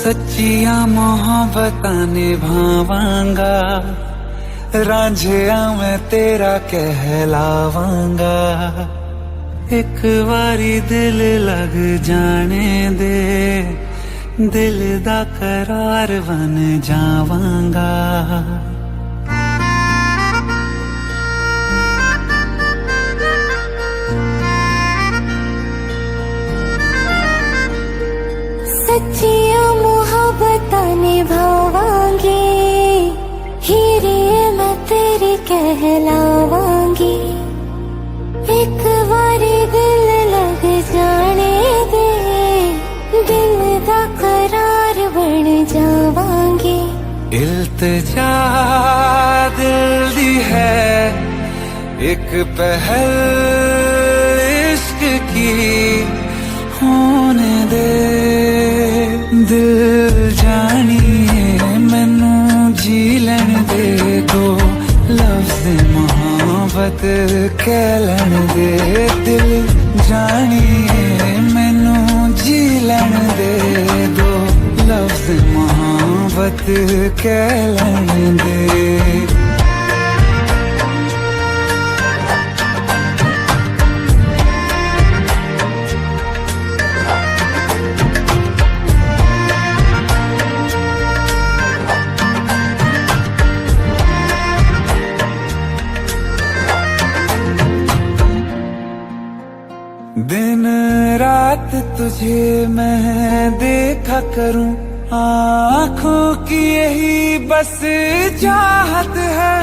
सच्चिया मोहब्बतां निभावांगा, रांझिया मैं तेरा कहलावांगा। एक बारी दिल लग जाने दे, दिल दा करार बन जावांगा। सच्चिया मोहब्बतां निभावांगी, हीरे मैं तेरी कहलावांगी। एक बारी दिल लग जाने दे, दिल दा करार बन जावांगी। इल्तिजा दिल दी है एक पहल इश्क की, होने दे दिल जानिए मैनू जी लैन दे। दो लफ्ज़ मोहब्बत कह लैन दे, दिल जानिए मैनू जी लैन दे। दो लफ्ज़ मोहब्बत कह लैन दे। दिन रात तुझे मैं देखा करूं, आँखों की यही बस चाहत है।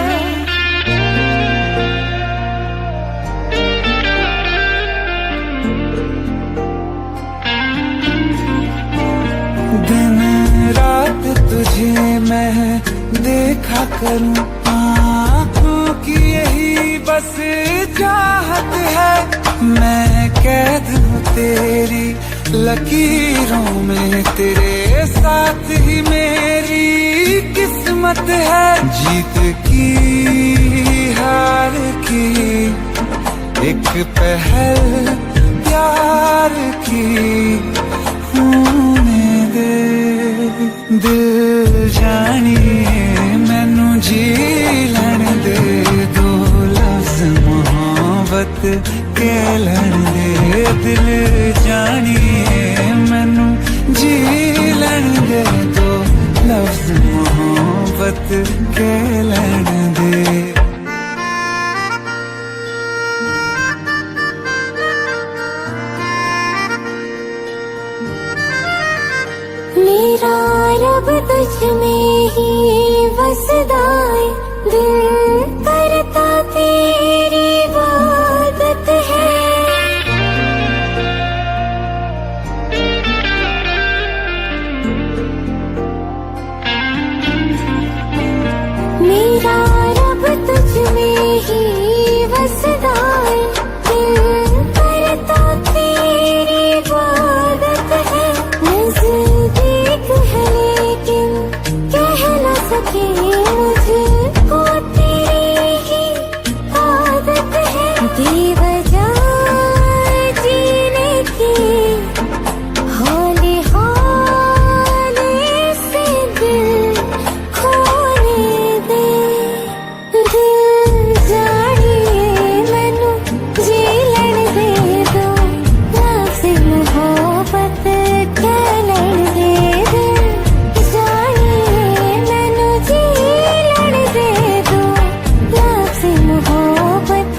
दिन रात तुझे मैं देखा करूं, आँखों की यही बस चाहत है। मैं कैद हूँ तेरी लकीरों में, तेरे साथ ही मेरी किस्मत है। जीत की हार की एक पहल प्यार की, होने दे दिल जानिए मैनू जी लैन दे। दो लफ्ज़ मोहब्बत कह लैन दे, दिल जानिए मैनू जी लैन दे। दो लफ्ज़ मोहब्बत कह लैन दे। मेरा रब तुझ में ही बसदा है, दिल करता तेरी इबादत है। मेरा रब तुझ में ही बसदा है, दिल करता तेरी इबादत है। नज़दीक है लेकिन कह न सके, मुझको तेरी ही आदत है। बेवजह जीने की हौले हौले से दिल खोने दे। दिल जानिए मैनू जी लैन दे। दो लफ्ज़ मोहब्बत कह लैन दे। दिल जानिए मैनू जी लैन दे। दो लफ्ज़ मोहब्बत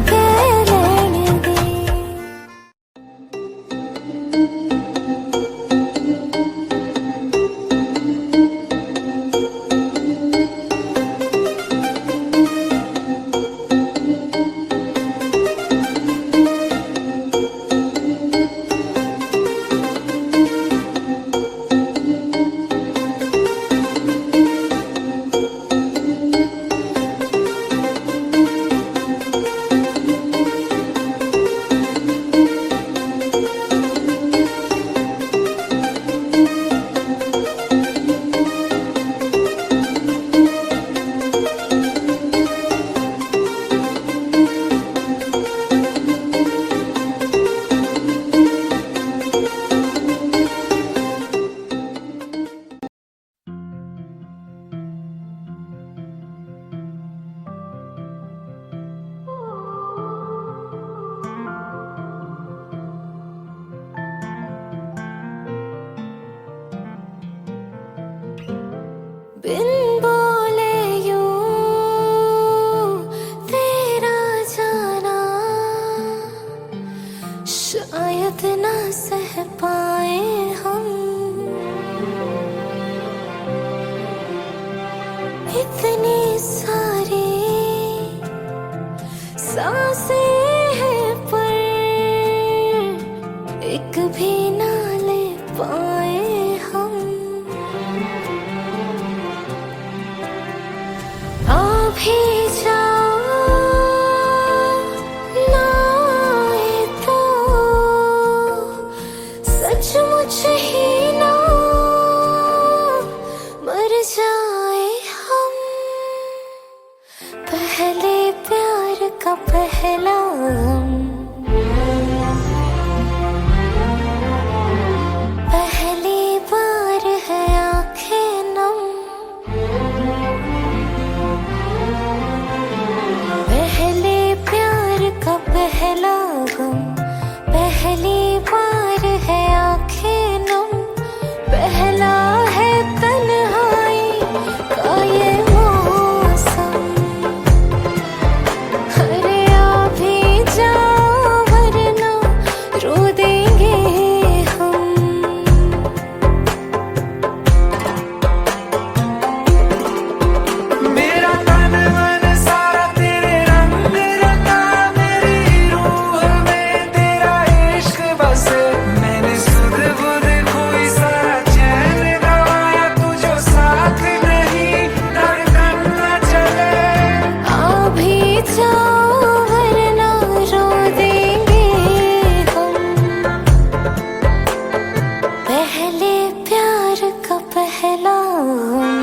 कह लैन दे। शायद ना सह पाए हम इतनी सारी सांसें हैं पर एक भी ना ले पाए हम। आ भी जाओ ना आए तो सचमुच ही ना मर जाए हम। पहले प्यार का पहला गम, पहली बार है आंखें नम। पहले प्यार का पहला गम, पहली बार है आंखें नम। पहला है तन्हाई का ये मौसम। अरे आ भी जाओ वरना रो देंगे हम। मेरा तन मन सारा तेरे रंग रंगा, मेरी रूह में तेरा इश्क बसे। मैंने सुध बुध खोई, सारा चैन गवाया, तू जो साथ नहीं धड़कन न चले। आ भी जाओ वरना रो देंगे हम। पहले प्यार का पहला गम।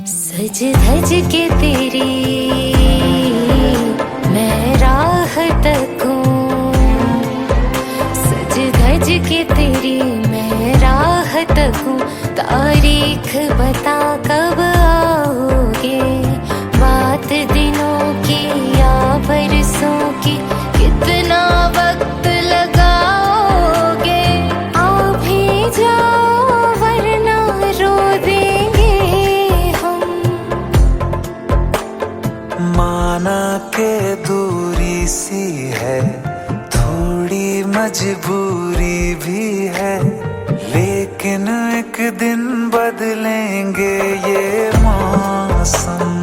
सज धज के तेरी मैं राह तकूं। सज धज के तेरी मैं राह तकूं। तारीख बता कब आओगे, बात दिनों की या बरसों की, कितना वक्त लगाओगे। आ भी जाओ वरना रो देंगे हम। माना के दूरी सी है, थोड़ी मजबूरी भी है, लेकिन एक दिन बदलेंगे ये मौसम।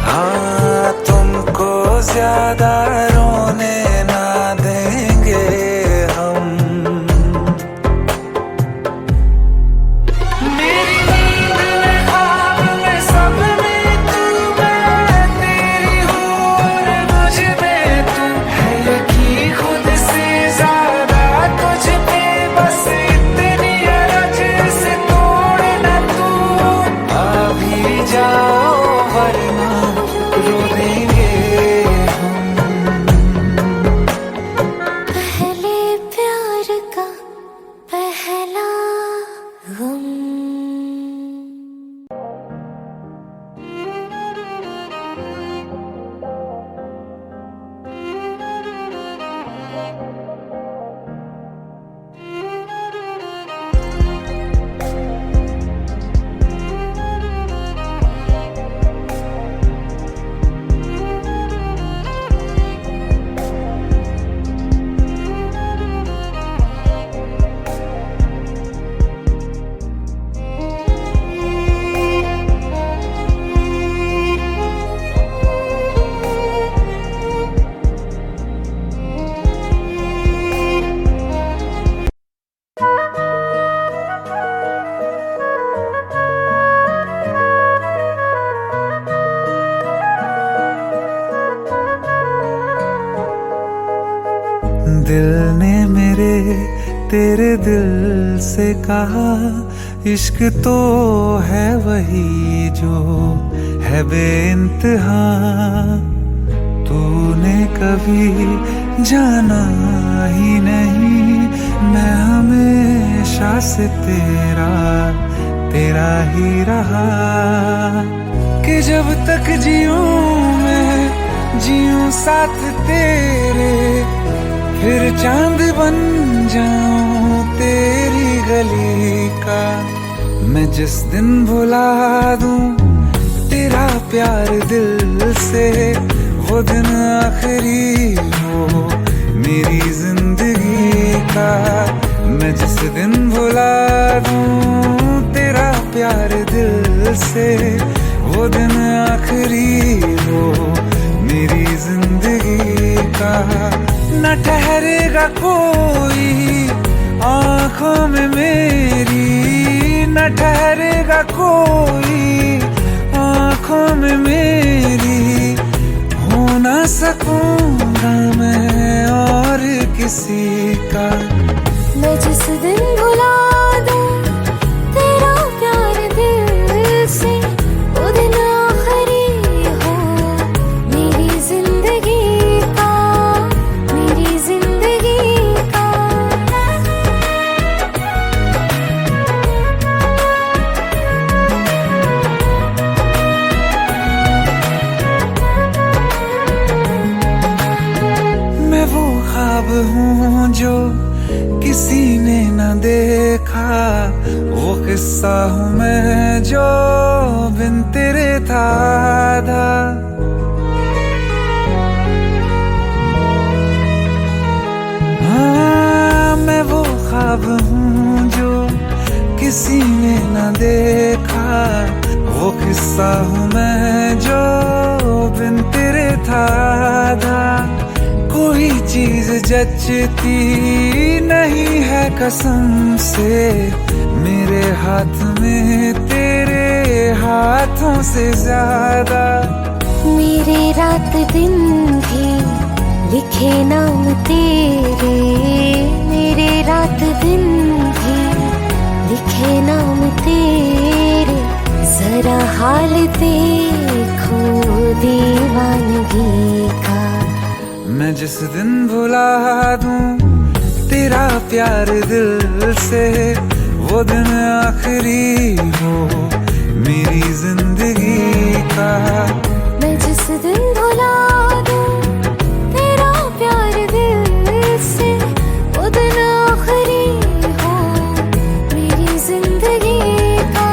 हाँ, तुमको ज्यादा रोने ना देंगे हम। मेरी नींद में ख्वाब में सब में तू, मैं तेरी हूँ और मुझ में तू है। यकीन खुद से ज्यादा तुझ पे, बस इतनी अरज से तोड़ न तू। आ भी जाओ वरना रो देंगे हम। पहले प्यार का पहला गम। दिल ने मेरे तेरे दिल से कहा, इश्क तो है वही जो है बेइंतहा। तूने कभी जाना ही नहीं, मैं हमेशा से तेरा ही रहा। कि जब तक जीऊं मैं साथ तेरे, फिर चांद बन जाऊं तेरी गली का। मैं जिस दिन भुला दूं तेरा प्यार दिल से, वो दिन आखिरी हो मेरी जिंदगी का। मैं जिस दिन भुला दूं तेरा प्यार दिल से, वो दिन आखिरी हो मेरी जिंदगी का। न ठहरेगा कोई आंखों में मेरी, न ठहरेगा कोई आंखों में मेरी। हो ना सकूंगा मैं और किसी का। मैं जिस दिन भुला दूं तेरा प्यार दिल से, वो दिन आखिरी हो मेरी जिंदगी का, मेरी जिंदगी का। मैं वो ख्वाब हूँ जो किसी ने न देखा, वो किस्सा हूँ मैं जो बिन तेरे था आधा। हाँ, मैं वो ख्वाब हूँ जो किसी ने न देखा, वो किस्सा हूँ मैं जो बिन तेरे था आधा। कोई चीज जचती नहीं है कसम से, मेरे हाथ में तेरे हाथों से ज्यादा। मेरे रात दिन भी लिखे नाम तेरे, मेरे रात दिन भी लिखे नाम तेरे। जरा हाल देखो दीवानगी का। मैं जिस दिन भुला दूं तेरा प्यार दिल से, वो दिन आखिरी हो मेरी जिंदगी का। मैं जिस दिन भुला दूं तेरा प्यार दिल से, वो दिन आखिरी हो मेरी जिंदगी का।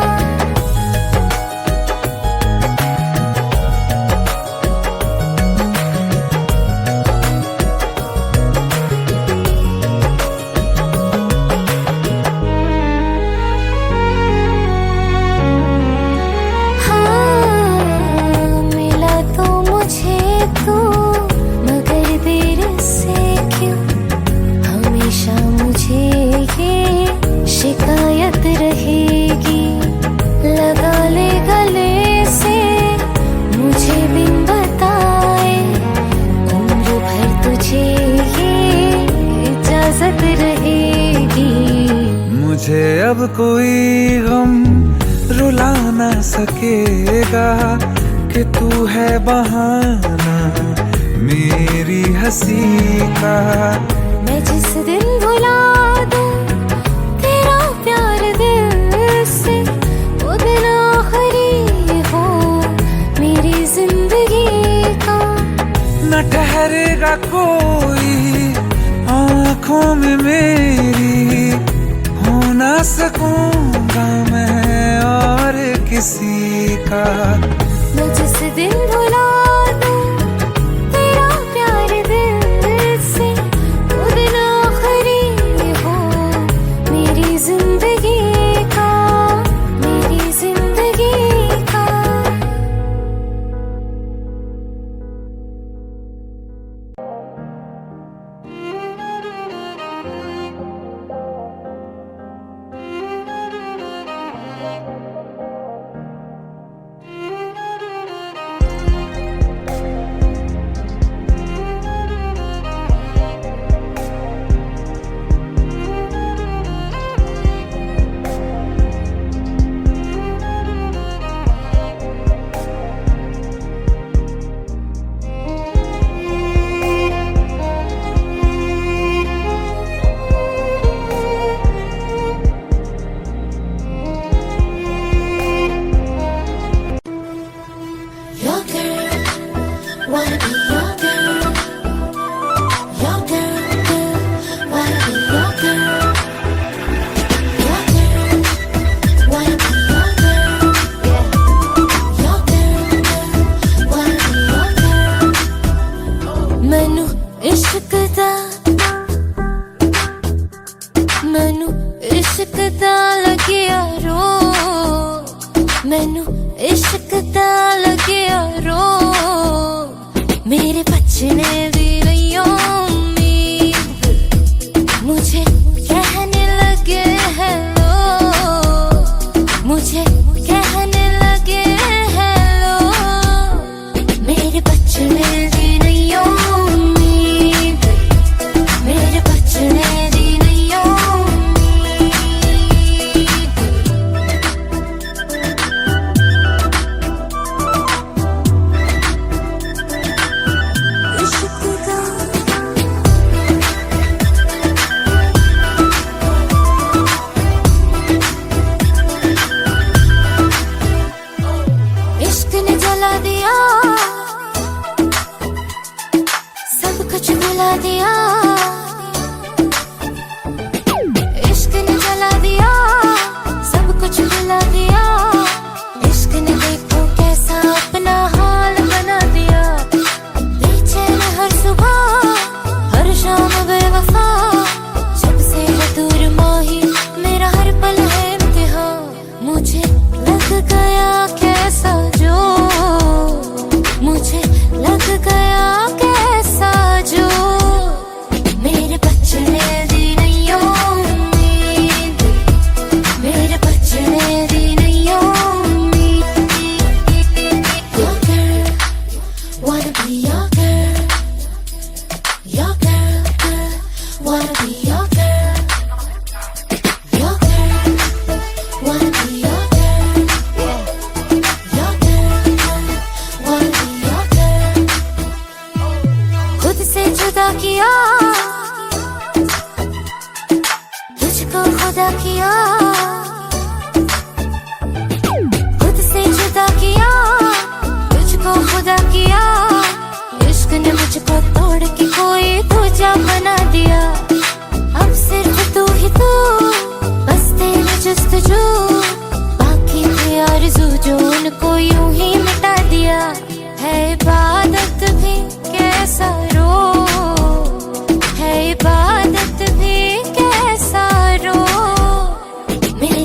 शिकायत रहेगी लगा ले गले से, मुझे बिन बताए उम्र भर तुझे ये इजाजत रहेगी। मुझे अब कोई गम रुला ना सकेगा कि तू है बहाना मेरी हंसी का। मैं जिस दिन भुला दूं तेरा प्यार दिल से, वो दिन आखिरी हो मेरी जिंदगी का। न ठहरेगा कोई आंखों में मेरी, हो ना सकूंगा मैं और किसी का। मैं जिस दिन भुला दूं तेरा प्यार दिल से, वो दिन आखिरी हो मेरी जिंदगी का, मेरी जिंदगी का। इश्क दा मैनू इश्क दा लगिया रो मैनू इश्क दा लगिया रो मेरे बचने भी नहीं उम्मीद मुझे कहने लगे हेलो मुझे कहने लगे हेलो मेरे बचने भी नहीं उम्मीद मेरे बचने भी नहीं उम्मीद इश्क दा इश्क ने जला दिया सब कुछ भुला दिया इश्क ने जला दिया सब कुछ भुला दिया इश्क ने देखो कैसा अपना हाल बना दिया बेचैन हर सुबह हर शाम बेवफा जब से है दूर माही मेरा हर पल है इम्तिहान मुझे लग गया कैसा जो मुझे लग गया कैसा जो मेरे बचने दी नहीं उम्मीद मेरे बचने दी नहीं उम्मीद Your girl, wanna be your girl Your girl, girl, wanna be your girl Your girl, wanna be your girl Your girl, girl, wanna be your girl खुद से जुदा किया तुझको खुदा किया खुद से जुदा किया तुझको खुदा किया इश्क ने मुझको तोड़ के कोई दूजा बना दिया अब सिर्फ तू ही तू बस तेरी जस्तजू बाकी थे आरज़ू जो उनको यूं ही मिटा दिया है इबादत भी कैसा रो है इबादत भी कैसा रो मेरे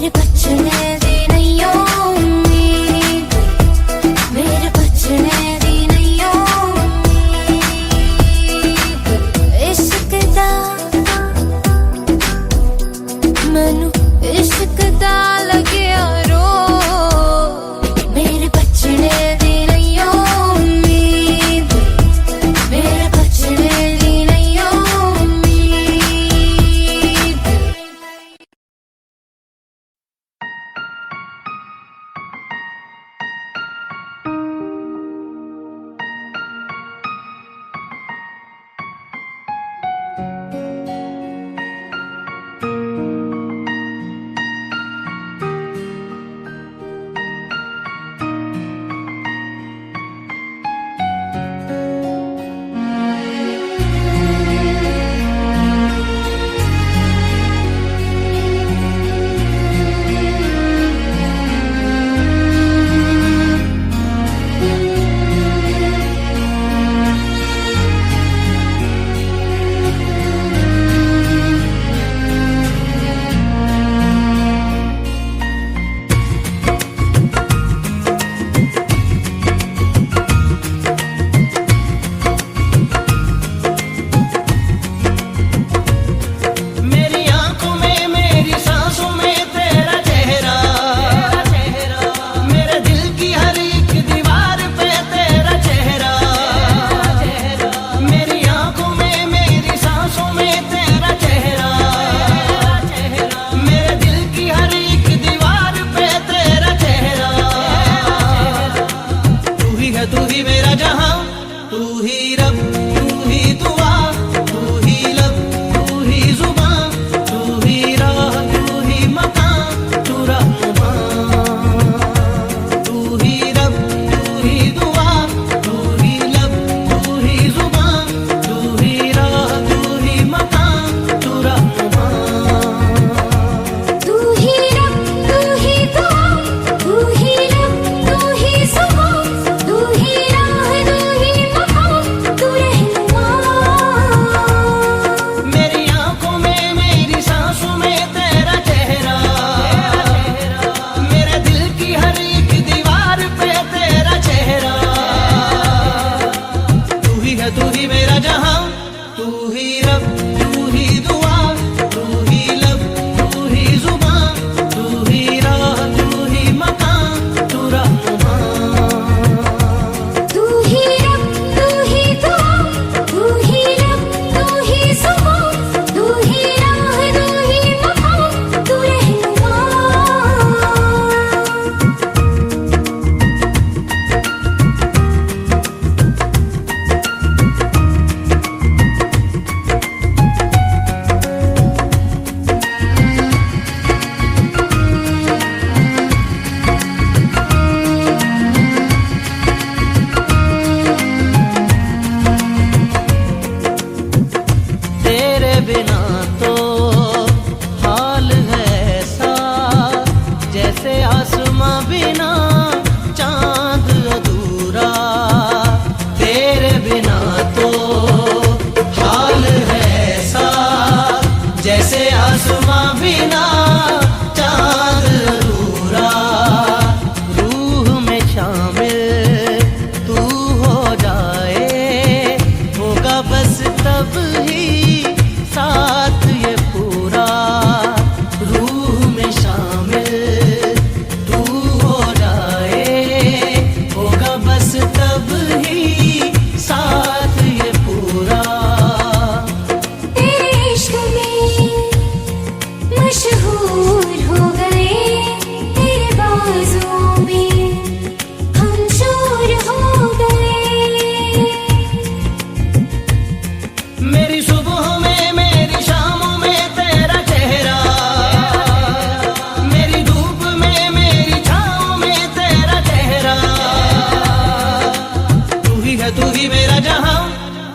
मेरा जहां,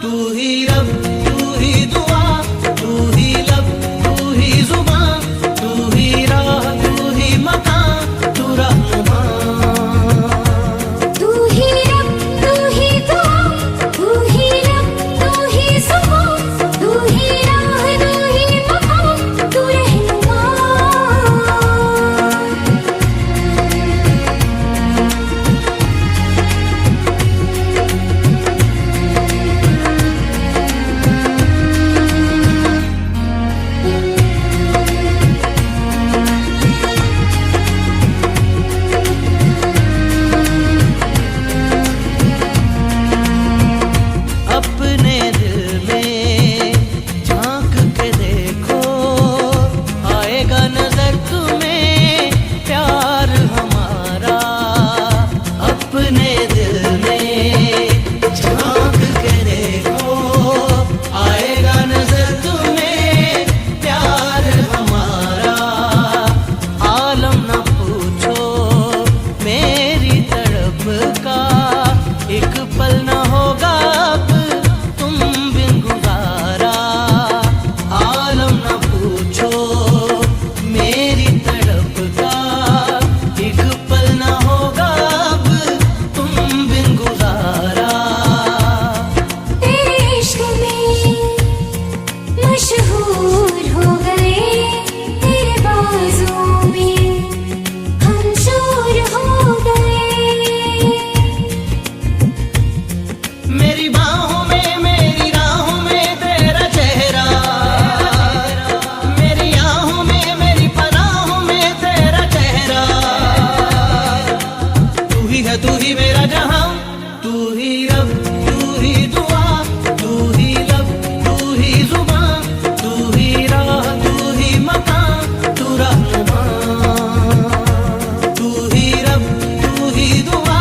तू ही रब, तू ही दुआ, तू ही लब, तू ही जुबान, तू ही राह, तू ही मकान, तू रहनुमा। तू ही रब, तू ही दुआ, तू ही लब, तू ही जुबान, तू ही राह, तू ही मकान, तू रहनुमा। अपने दिल में झांक के देखो, आएगा नजर तुम्हें प्यार हमारा। अपने दिल में झांक के देखो, आएगा नजर तुम्हें प्यार हमारा। आलम न पूछो मेरी तड़प का, एक पल न होगा अब तुम बिन गुजारा। आलम न पूछो मेरी तड़प का, एक पल न होगा अब तुम बिन गुजारा। तेरे इश्क में मशहूर हो गए, तेरे बाजों में हम चोर हो गए। मेरी बाहों में, मेरी राहों में तेरा चेहरा, मेरी आहों में, मेरी पनाहों में तेरा चेहरा। तू ही है, तू ही मेरा जहां, तू ही रब, तू ही दुआ, तू ही लब, तू ही जुबान, तू ही राह, तू ही मकान, तू रहनुमा। तू ही रब, तू ही दुआ,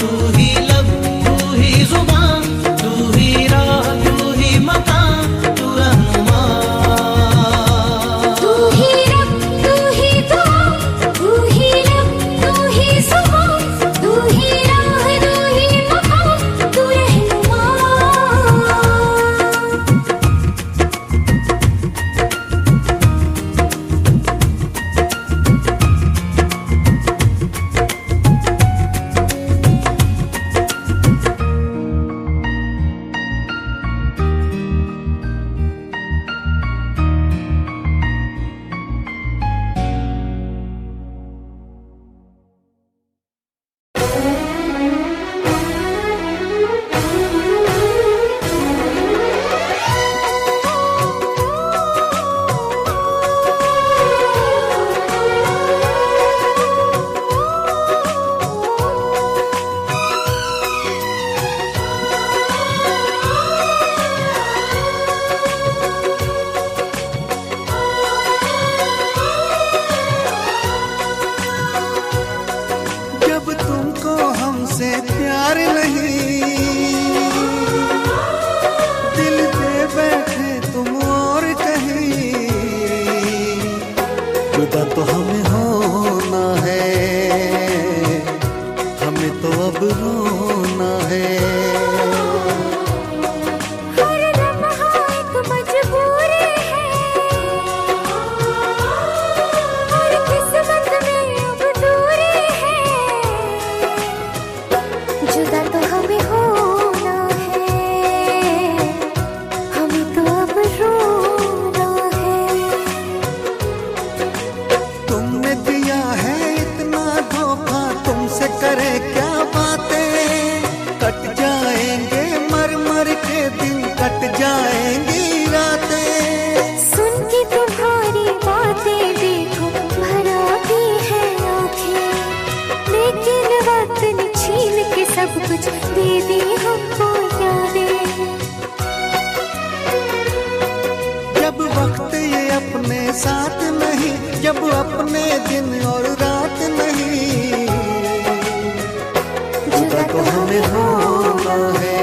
तू ही लब, तू ही जुबान, तू ही राह, तू ही मकान, तू रहनुमा। तू ही रब, तू ही दुआ, तू ही लब, तू ही जुबान, तू ही राह, तू ही मकान, तू रहनुमा। जब तुमको हमसे प्यार नहीं, दिल पे बैठे तुम और कहीं। जुदा तो हमें होना है, हमें तो अब रोना है। हर लम्हा एक मजबूरी है, हर किस्मत में अब दूरी है। जुदा तो हमें होना है, हमें तो अब रोना है। तुमने दिया है इतना धोखा, तुमसे करे क्या बातें। कट जाएंगे मर मर के दिन, कट जाएंगी रातें। सुन के तुम्हारी बातें देखो भर आती है आंखें, लेकिन वक्त ने छीन के सब कुछ दे दी हमको यादें। जब वक्त ये अपने साथ नहीं, जब अपने दिन और रात नहीं। जुदा तो हमें होना है,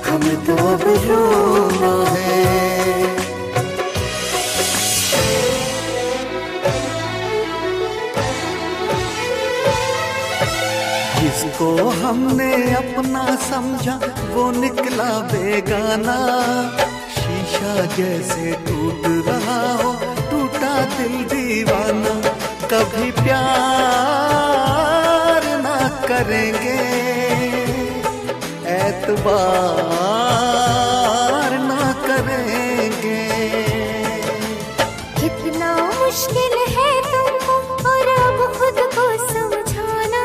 हमें तो अब रोना है। जिसको हमने अपना समझा वो निकला बेगाना। शीशा जैसे टूट रहा हो, टूटा दिल दीवाना। कभी प्यार ना करेंगे, एतबार ना करेंगे। कितना मुश्किल है तुमको और अब खुद को समझाना।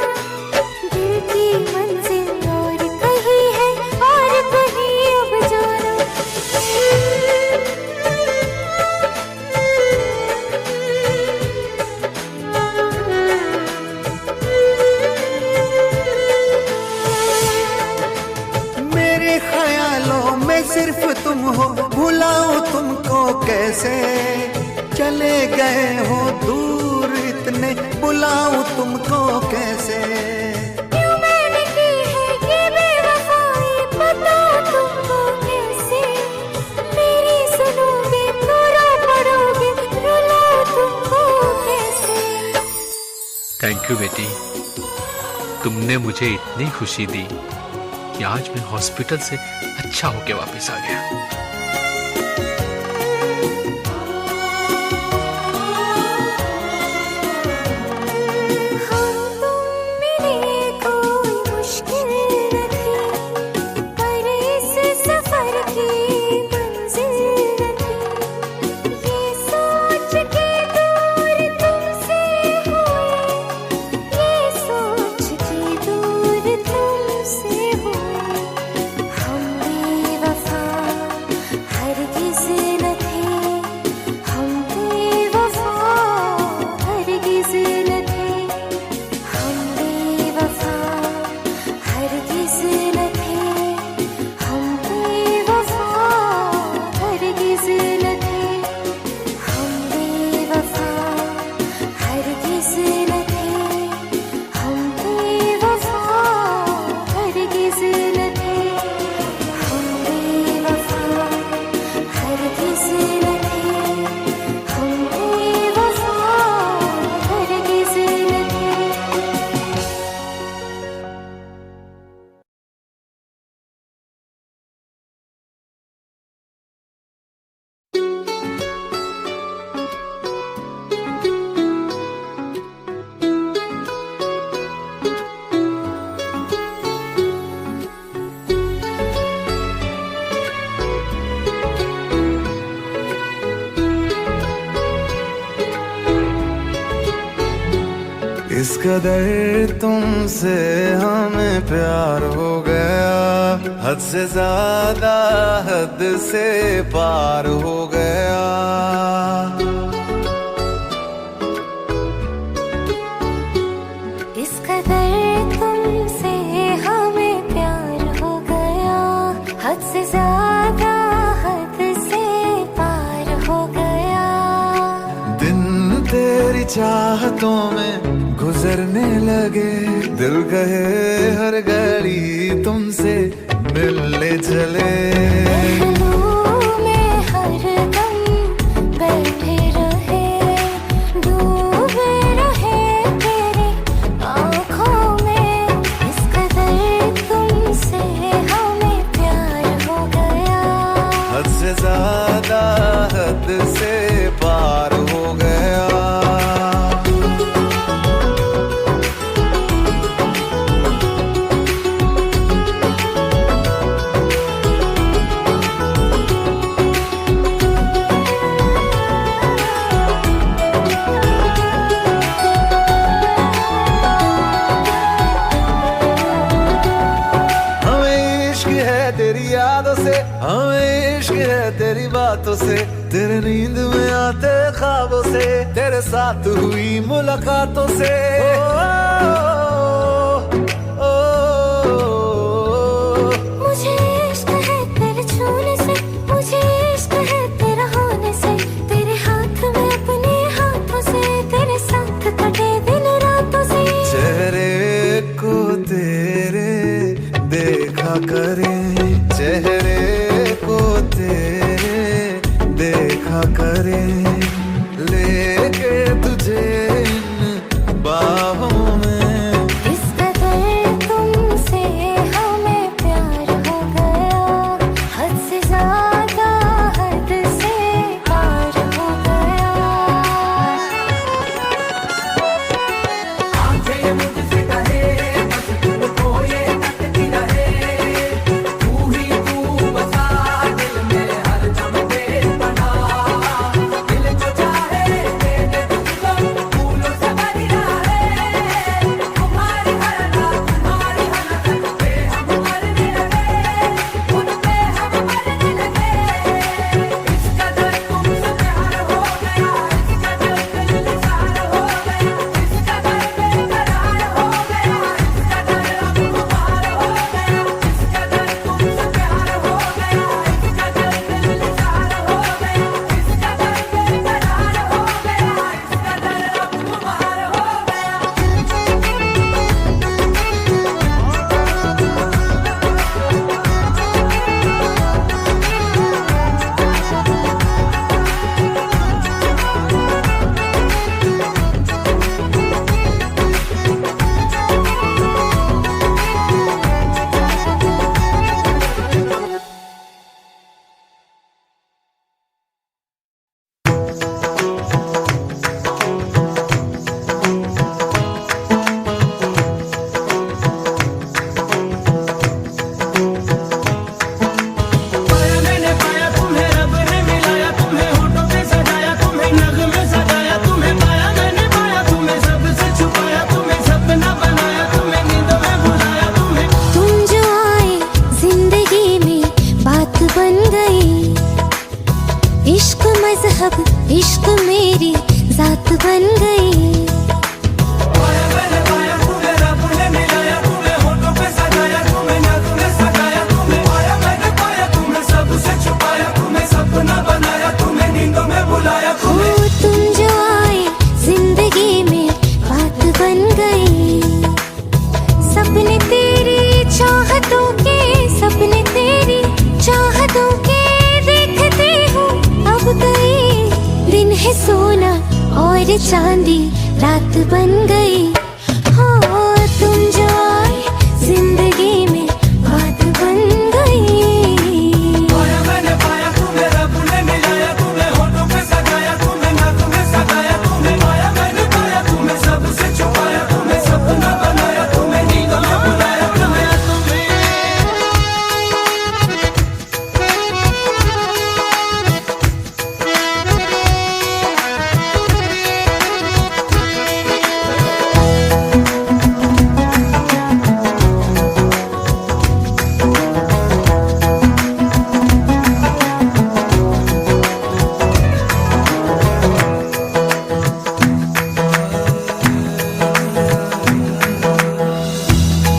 दिल की मंजिल और कहीं है और कहीं अब जाना। मेरे ख्यालों में सिर्फ तुम हो, भुलाऊं तुमको कैसे। चले गए हो दूर इतने, बुलाऊं तुमको कैसे। क्यों मैंने की है ये बेवफाई, बताओ तुमको कैसे। मेरी सुनोगे तो रो पड़ोगे, रुलाऊं तुमको कैसे। थैंक यू बेटी, तुमने मुझे इतनी खुशी दी कि आज मैं हॉस्पिटल से अच्छा होके वापस आ गया। हम तुम मिले कोई मुश्किल न थी, पर इस सफर की मंजिल न थी। ये सोच के दूर तुमसे हुए, ये सोच के दूर तुमसे हुए। हम बेवफा हरगिज़ न थे, हम बेवफा हरगिज़ न थे। हम बेवफा हरगिज़ न थे, हम बेवफा हरगिज़ न थे। हम बेवफा हरगिज़ न थे, हम बेवफा हरगिज़ न थे। हम बेवफा हरगिज़ न थे, हम बेवफा हरगिज़ न थे। इस कदर तुमसे हमें प्यार हो गया, हद से ज्यादा हद से पार हो गया। इस कदर तुमसे हमें प्यार हो गया, हद से ज्यादा हद से पार हो गया। दिन तेरी चाहतों में गुजरने लगे, दिल कहे हर घड़ी तुमसे मिलने चले। पहलू में हरदम बैठे रहे, डूबे रहे तेरी आँखों में। इस कदर तुमसे हमें प्यार हो गया, हद से ज्यादा हद से पार हो गया। हमें इश्क है तेरी बातों से, तेरे नींद में आते ख्वाबों से, तेरे साथ हुई मुलाकातों से। मुझे इश्क है तेरे छूने से, मुझे इश्क है तेरा होने से, तेरे हाथ में अपने हाथों से, तेरे साथ कटे दिन रातों से। चेहरे को तेरे देखा करे, चेहरे को तेरे देखा करे, लेके तुझे इन बाहों में। इस कदर तुमसे हमें प्यार मजहब इश्क मेरी जात बन गई। पाया मैंने पाया तुम्हें, रब ने मिलाया तुम्हें, होठों पे सजाया तुम्हें, नाज़ों में सजाया तुम्हें। पाया मैंने पाया तुम्हें, सबसे छुपाया तुम्हें, सपना बनाया तुम्हें, नींदों में बुलाया तुम्हें। ओ तुम जो आए जिंदगी में बात बन गई। सपने तेरी चाहतों के, सपने तेरी चाहतों के देखती हूँ अब गई। दिन है सोना और चांदी रात बन गई। हो तुम जो आए जिंदगी में बात बन गई। पाया मैंने पाया तुम्हें, रब ने मिलाया तुम्हें, होठों पे सजाया तुम्हें, नाज़ों में सजाया तुम्हें। पाया मैंने पाया तुम्हें, सबसे छुपाया तुम्हें, सपना बनाया तुम्हें, नींदों में बुलाया तुम्हें।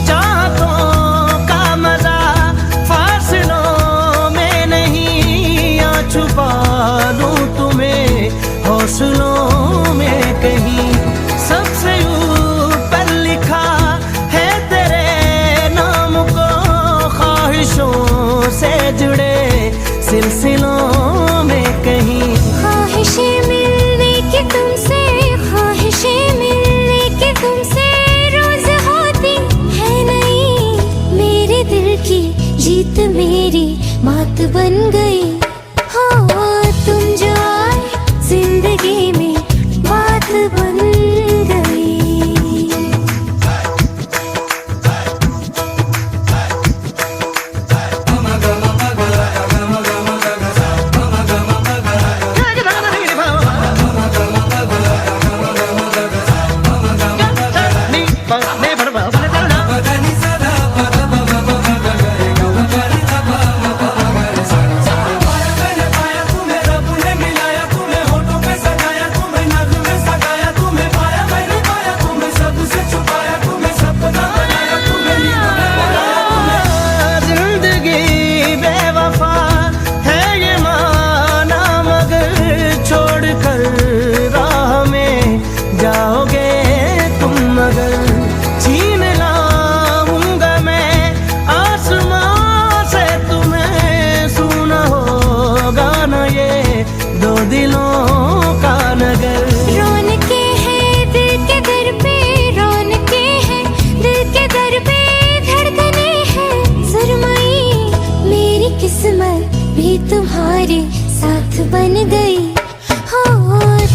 चाहतों का मजा फासलों में नहीं, या छुपा लूं तुम्हें हौसलों में कहीं। सबसे ऊपर लिखा है तेरे नाम को, ख्वाहिशों से जुड़े सिलसिलों में कहीं। ख्वाहिशें मिलने की तुमसे, ख्वाहिशें मिलने की तुमसे रोज होती है नहीं। मेरे दिल की जीत मेरी मात बन गई। हो तुम जो आए जिंदगी में बात बन गई। पाया मैंने पाया तुम्हें, रब ने मिलाया तुम्हें, होठों पे सजाया तुम्हें, नाज़ों में सजाया तुम्हें। पाया मैंने पाया तुम्हें, सबसे छुपाया तुम्हें, सपना बनाया तुम्हें, नींदों में बुलाया तुम्हें। जिंदगी बेवफा है ये माना, मगर छोड़ कर राह में जाओगे तुम मगर। छीन लाऊंगा मैं आसमां से तुम्हें, सुना होगा ना ये दो दिलों का नगर। रौनके हैं दिल के दर पे, रौनके हैं दिल के दर पे, धड़कने हैं सुरमई। मेरी किस्मत भी तुम्हारे साथ बन गई। हो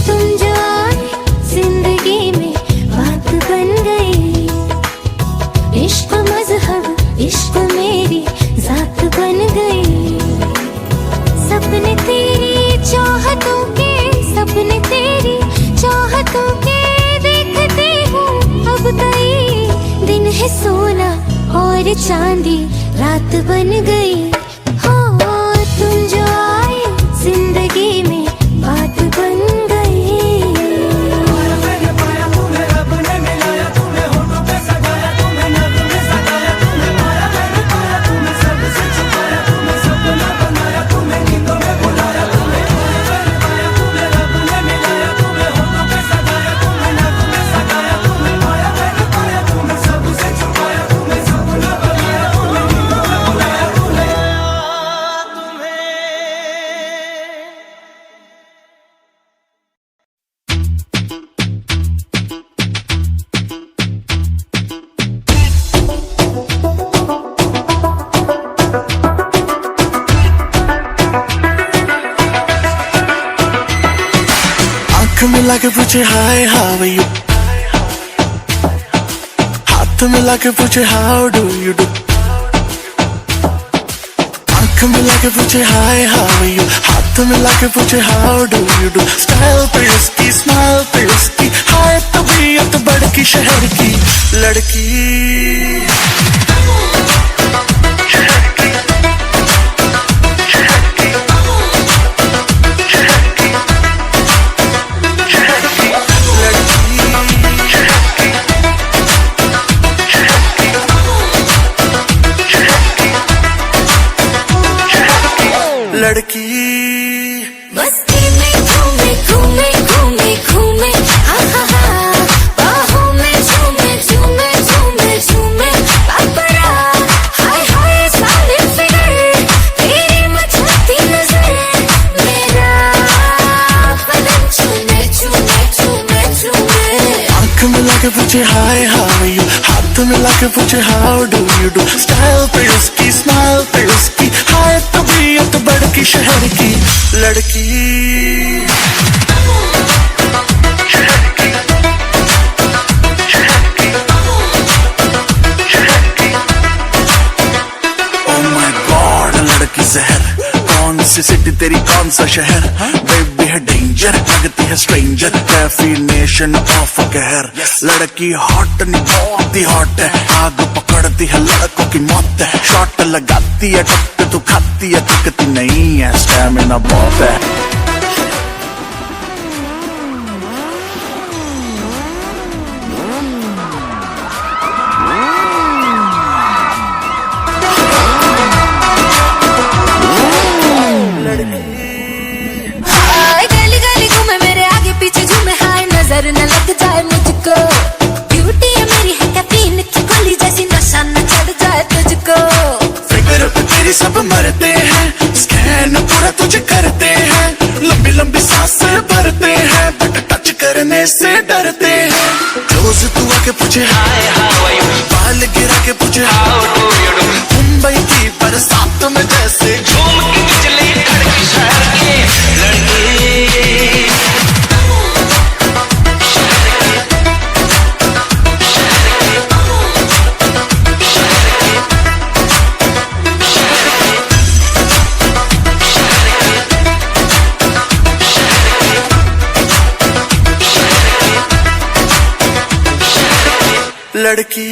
तुम जो आए जिंदगी में बात बन गई। इश्क मजहब इश्क मेरी जात बन गई। सपने तेरी चाहतों के, सपने तेरी चाहतों के देखती हूँ अब गई। दिन है सोना और चांदी रात बन गई। हो तुम जो आए जिंदगी में बात बन गई। पाया मैंने पाया तुम्हें, रब ने मिलाया तुम्हें, होठों पे सजाया तुम्हें, नाज़ों में सजाया तुम्हें। पाया मैंने पाया तुम्हें, सबसे छुपाया तुम्हें, सपना बनाया तुम्हें, नींदों में बुलाया तुम्हें। पाया मैंने पाया तुम्हें, रब ने मिलाया तुम्हें, होठों पे सजाया तुम्हें, नाज़ों में सजाया तुम्हें। पाया मैंने पाया तुम्हें, सबसे छुपाया तुम्हें, सपना बनाया तुम्हें, नींदों में बुलाया तुम्हें। आंख मिला के पूछे हाय हाउ यू, हाथ मिला के पूछे हाउ डू यू डू। आंख मिला के पूछे हाय हाउ यू, हाथ मिला के पूछे how do you do. Style पे इसकी, स्माइल पे इसकी, हाय तबीयत बड़की शहर की लड़की। शहर की पूछे हाय हाउ यू, हाथ मिला के पूछे how do you do. Style पे उसकी, स्माइल पे उसकी, हाय तबीयत बड़की शहर की लड़की। जहर कौन सी सिटी तेरी कौन सा शहर, बेबी है डेंजर लगती है स्ट्रेंजर, डेफिनेशन ऑफ कहर। लड़की हॉट नहीं बहुत ही हॉट है, आग पकड़ती है लड़कों की मौत है। शॉट लगाती है टक्कर तो खाती है, दिक्कती नहीं है स्टैमिना बहुत है। नजर न लग जाए मुझको, ब्यूटी है मेरी है कैफीन की गोली जैसी, नशा न चढ़ जाए तुझको। फिगर पे तेरी सब मरते हैं, स्कैन पूरा तुझे करते हैं, लंबी लंबी सांसें भरते हैं, बट टच करने से डरते हैं। क्लोज तू आके पूछे हाय हाउ आर यू, बाल गिरा के पूछे how do you do. Mumbai की बरसात में जैसे झूम के बिजली कड़की शहर की लड़की। लड़की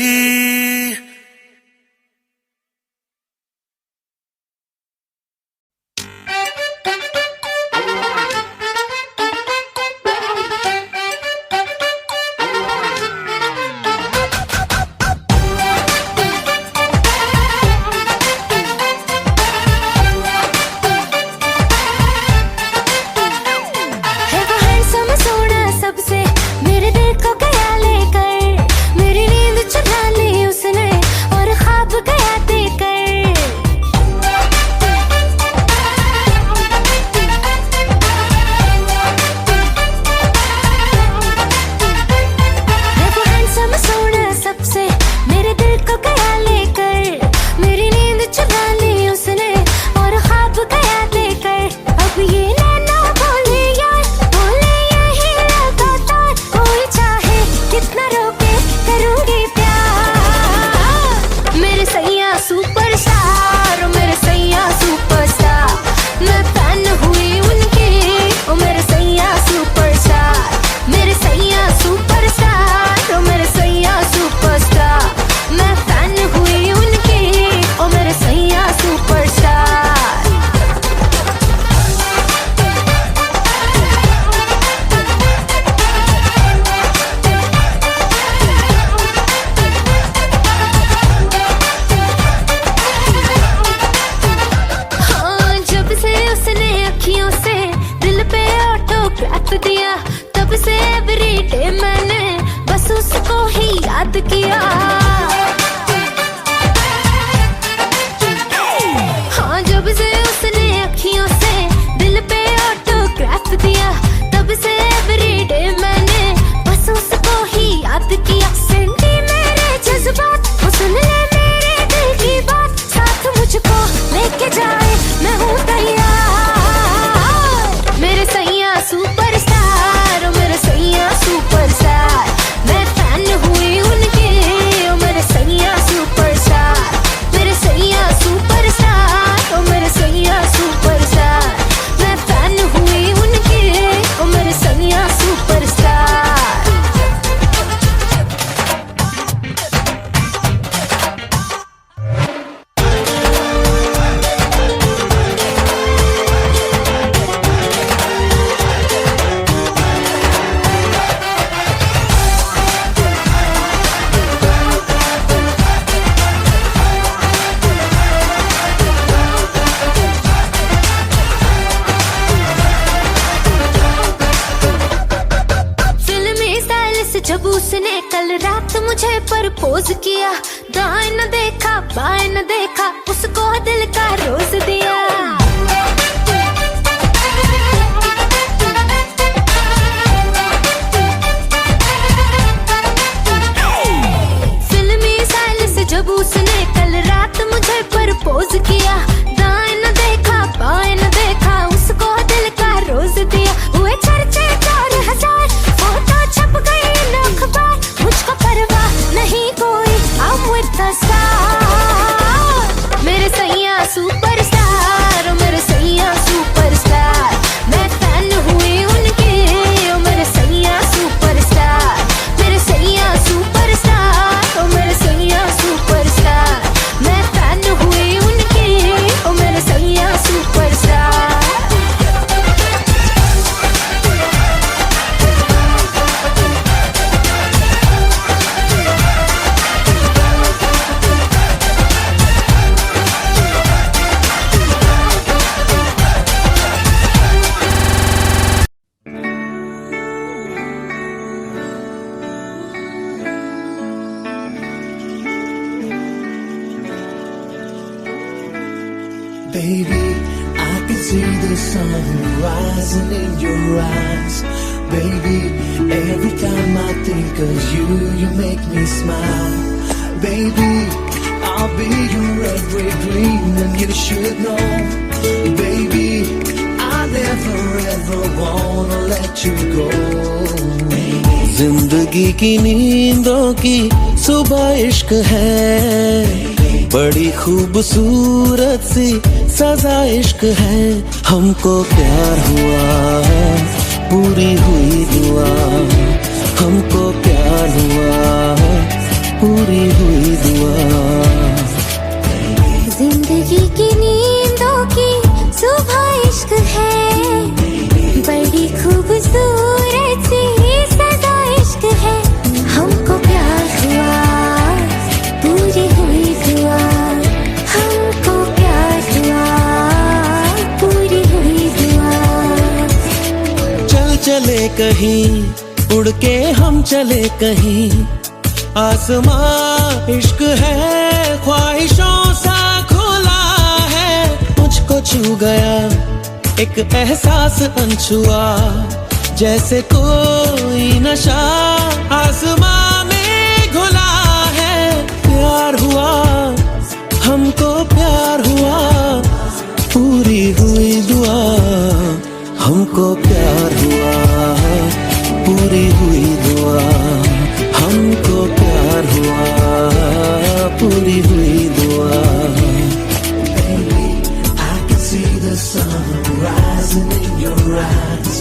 जब उसने कल रात मुझे प्रपोज किया, दाएं न देखा बाएं न देखा, उसको दिल का रोज दिया। Baby, I can see the sun rising in your eyes. Baby, every time I think of you, you make me smile. Baby, I'll be your every dream and you should know. Baby, I never ever wanna let you go. जिंदगी की नींदों की सुबह इश्क है, बड़ी खूबसूरत सी सजा इश्क है। हमको प्यार हुआ, पूरी हुई दुआ। हमको प्यार हुआ, पूरी हुई दुआ। जिंदगी की नींदों की सुबह इश्क है, बड़ी खूबसूरत सी सजा इश्क है। हमको प्यार हुआ, पूरी हुई दुआ। हमको प्यार हुआ, पूरी हुई दुआ। चल चले कहीं, उड़ के हम चले कहीं। आसमां इश्क है, ख्वाहिशों सा खुला है। मुझको छू गया एक एहसास अनछुआ, जैसे कोई नशा आसमां में घुला है। प्यार हुआ, हमको प्यार हुआ, पूरी हुई दुआ। हमको प्यार हुआ, पूरी हुई दुआ। हमको प्यार हुआ, पूरी हुई दुआ। Baby, I can see the sun rising in your eyes.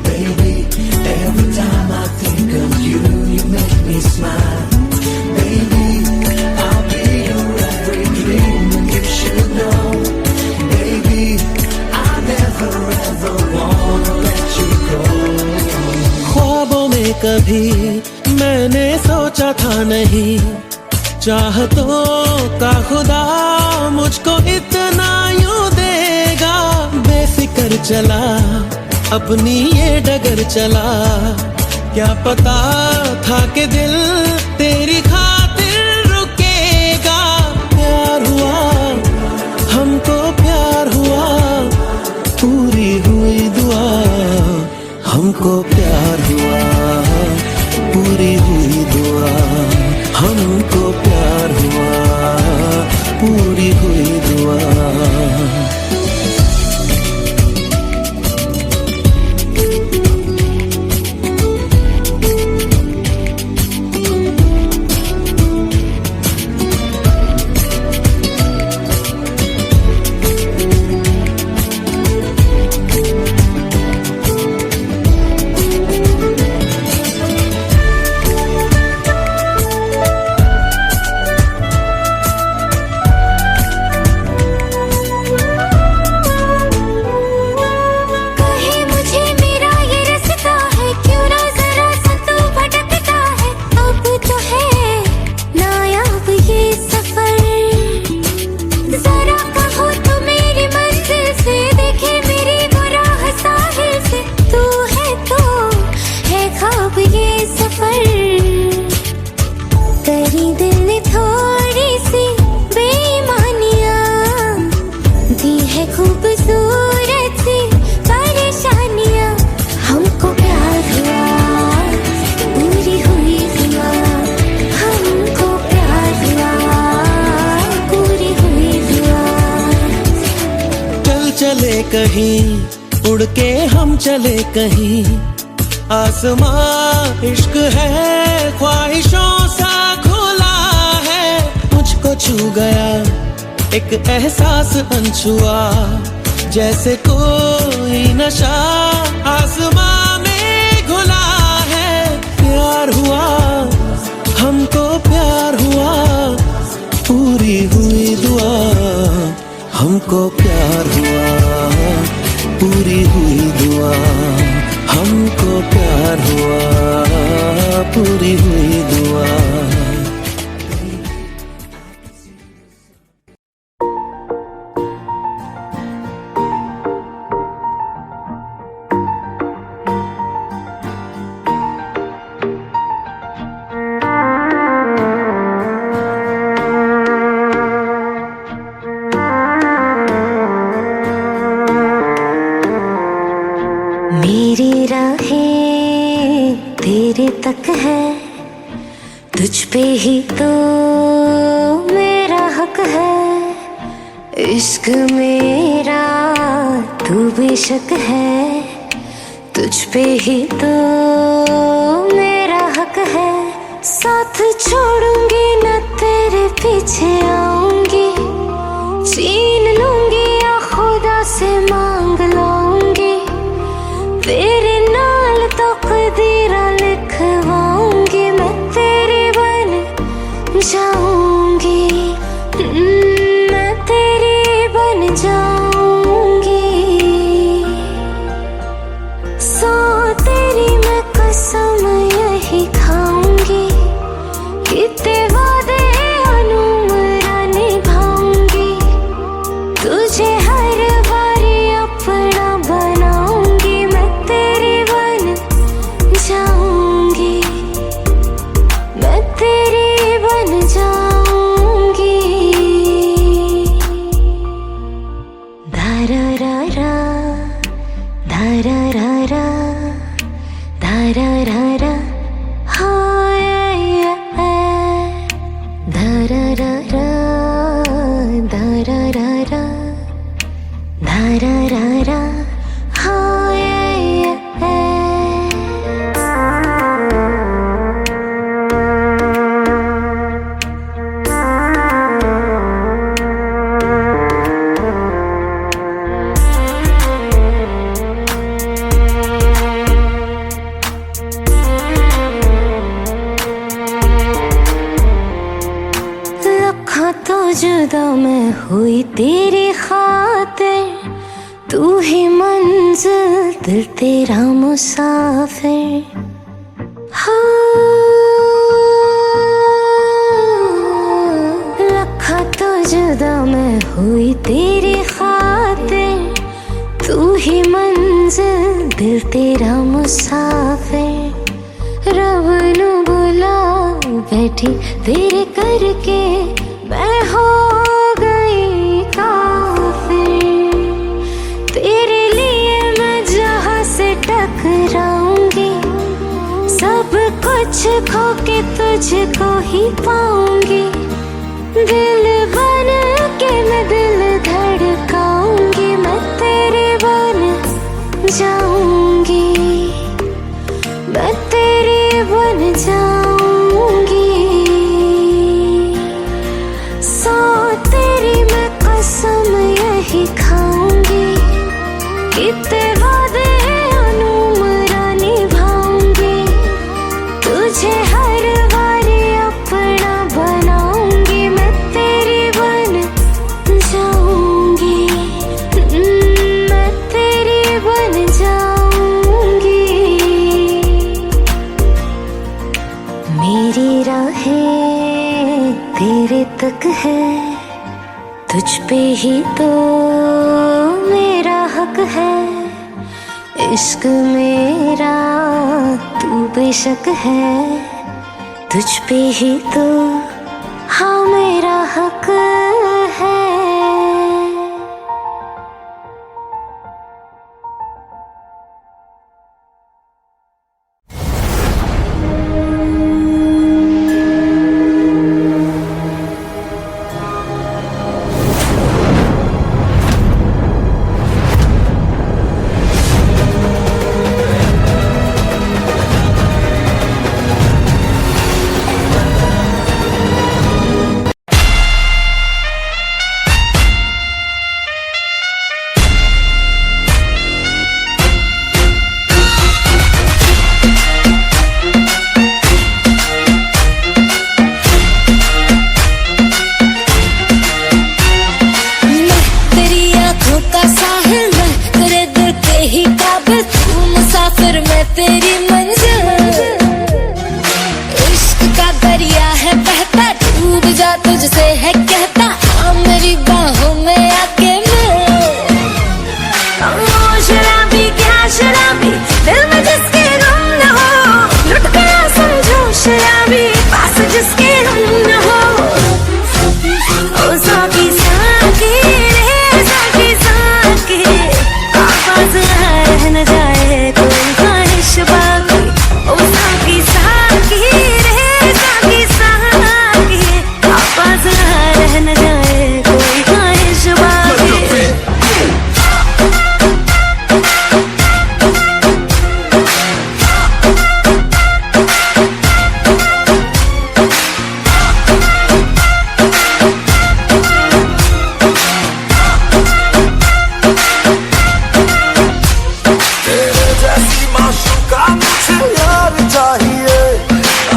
Baby, every time I think of you, you make me smile. Baby, I'll be your every dream and you should know. Baby, I never ever wanna let you go. ख्वाबों में कभी मैंने सोचा था नहीं, चाहतों का खुदा मुझको इतना यूं देगा। बेफिक्र चला, अपनी ये डगर चला। क्या पता था कि दिल तेरी खातिर रुकेगा। प्यार हुआ, हमको प्यार हुआ, पूरी हुई दुआ। हमको प्यार हुआ, पूरी हुई दुआ। हमको प्यार हुआ, पूरी हुई दुआ। कहीं उड़ के हम चले कहीं। आसमां इश्क है, ख्वाहिशों सा खुला है। मुझको छू गया एक एहसास अनछुआ, जैसे कोई नशा आसमां में घुला है। प्यार हुआ, हमको प्यार हुआ, पूरी हुई दुआ। हमको प्यार हुआ, पूरी हुई दुआ। हमको प्यार हुआ, पूरी हुई दुआ। तक है, तुझ पे ही तो मेरा हक है। इश्क मेरा तू बेशक है, तुझ पे ही तो मेरा हक है। साथ छोड़ूंगी न तेरे पीछे आऊंगी, छीन लूंगी या खुदा से मांग लाऊंगी, तेरे नाल तो कदीरा लिखवाऊंगी, मैं तेरी बन जाऊंगी, मैं तेरी बन जाऊंगी। सो तेरी मैं कसम यही खाऊंगी, कितने वादे अनुमरा निभाऊंगी, तुझे हर बारी अपना बनाऊंगी, मैं तेरी बन जाऊंगी, मैं तेरी बन जाऊंगी। धारा रा रा, धारा रा रा, धारा रा रा, हाय धारा रा रा, धारा रा रा, धारा रा रा, हाय लखा तो जुदा मैं हुई तेरी खातिर, तू ही मंजिल दिल तेरा मुसाफिर। लखा तो जुदा मैं हुई तेरी खातिर, तू ही मंजिल दिल तेरा मुसाफिर। रब नू बुला बैठी तेरे करके, मैं हो गई काफिर। तेरे लिए मैं जहां से टकराऊंगी, सब कुछ खो के तुझको ही पाऊंगी, दिल बन के मैं दिल धड़काऊंगी, मैं तेरी बन जाऊंगी, मैं तेरी बन जाऊंगी। सो तेरी मैं कसम यही खाऊंगी, कितने वादे अनुमरा निभाऊंगी, तुझे हर बारी अपना बनाऊंगी, मैं तेरी बन जाऊंगी, मैं तेरी बन जाऊंगी। मेरी राहें तेरे तक है, तुझ पे ही तो मेरा हक है। इश्क मेरा तू बेशक है, तुझ पे ही तो हाँ मेरा हक है।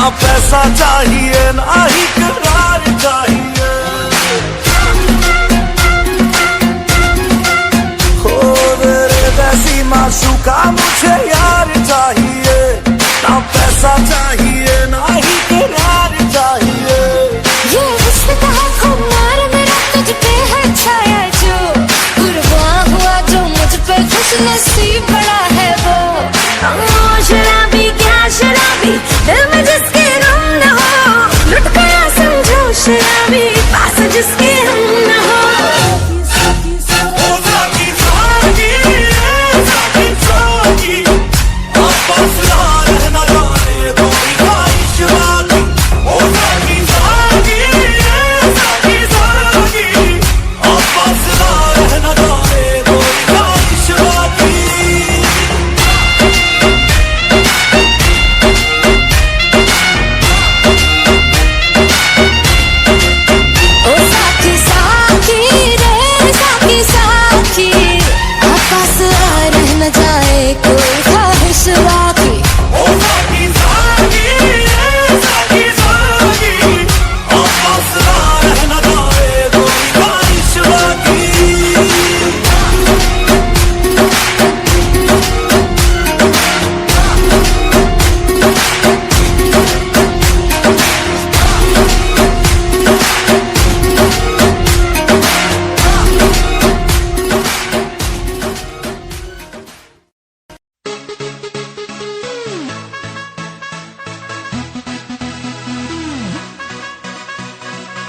ना पैसा चाहिए ना ही करार चाहिए, हो मेरे वैसी माशूका मुझे यार चाहिए, ना पैसा चाहिए ना ही करार चाहिए। ये हुस्न कहाँ खुमार मेरा तुझ पे है छाया जो, कुर्बान हुआ जो मुझ पे खुश नसीब बड़ा है वो। शराबी क्या शराबी दिल में जिसके गम न हो, लुट गया समझो शराबी पास जिसके हम न हो।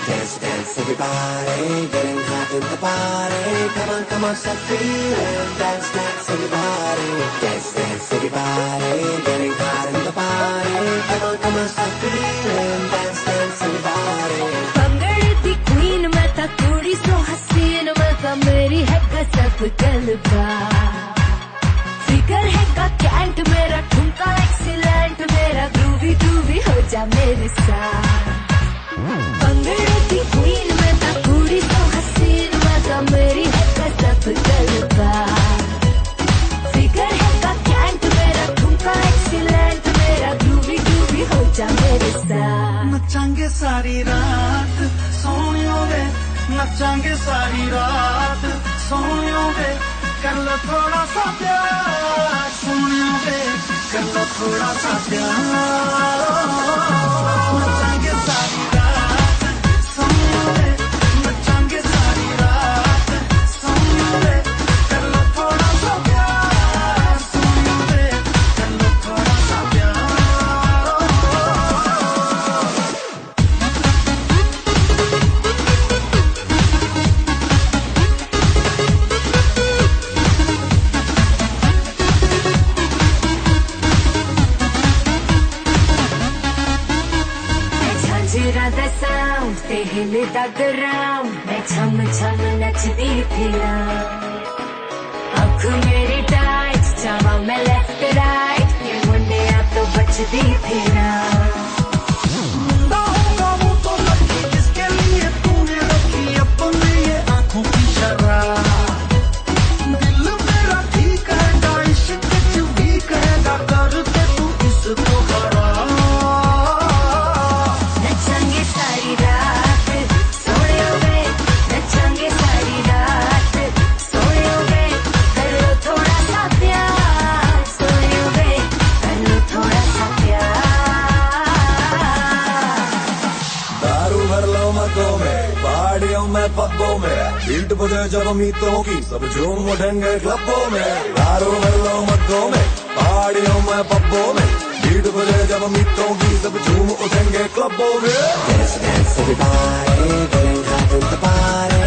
Dance, dance, everybody, getting hot in the party. Come on, start feeling. Dance, dance, everybody. Dance, dance, everybody, getting hot in the party. Come on, start feeling. Dance, dance, everybody. भंगड़े the queen मैं था थोड़ी सो हसीन मैं था, मेरी है गजब गलबा। फिगर है का कैंट मेरा, ठुमका एक्सीलेंट मेरा, ग्रूवी ग्रूवी हो जा मेरे साथ। भंगड़े दी क्वीन मैं था थोड़ी सो हसीन मैं था, मेरी है गजब गलबा। फिगर है का कैंट मेरा, ठुमका एक्सीलेंट मेरा, ग्रूवी ग्रूवी हो जा मेरे साथ। नचांगे सारी रात सोनियो वे, नचांगे सारी रात सोनियो वे, कर लो थोड़ा सा प्यार सोनियो वे, कर लो थोड़ा सा प्यार। नचांगे सारी रात सोनियो वे, नचांगे सारी रात सोनियो वे, कर लो थोड़ा सा प्यार सोनियो वे, कर लो थोड़ा सा प्यार। झांझरा दा साउंड ते हिलदा ग्राउंड, मैं छम छम नचदी फिरा। अख मेरी टाइट चावा मैं लेफ्ट राइट, ये मुंडिया तो बचदी फिरा। वो तो लड़की जिसके लिए तूने रखी अपने ये आंखों की शराब, दिल मेरा ठीक है इश्क भी कहेगा, कर दे तू इसको खराब। नचांगे सारी रात सोयोगे, नचांगे सारी रात सोयोगे, कर लो थोड़ा सा प्यार सोयोगे, कर लो थोड़ा सा प्यार। दारू भर लो मतों में, पहाड़ियों में पब्बों में, बीट बजे जब मीतों की सब झूम उठेंगे क्लबों में। दारू भर लो मतों में, पहाड़ियों में पब्बों में, बीट बजे जब मीतों की सब झूम उठेंगे क्लबों में। Dance, dance, everybody, getting hot in the party.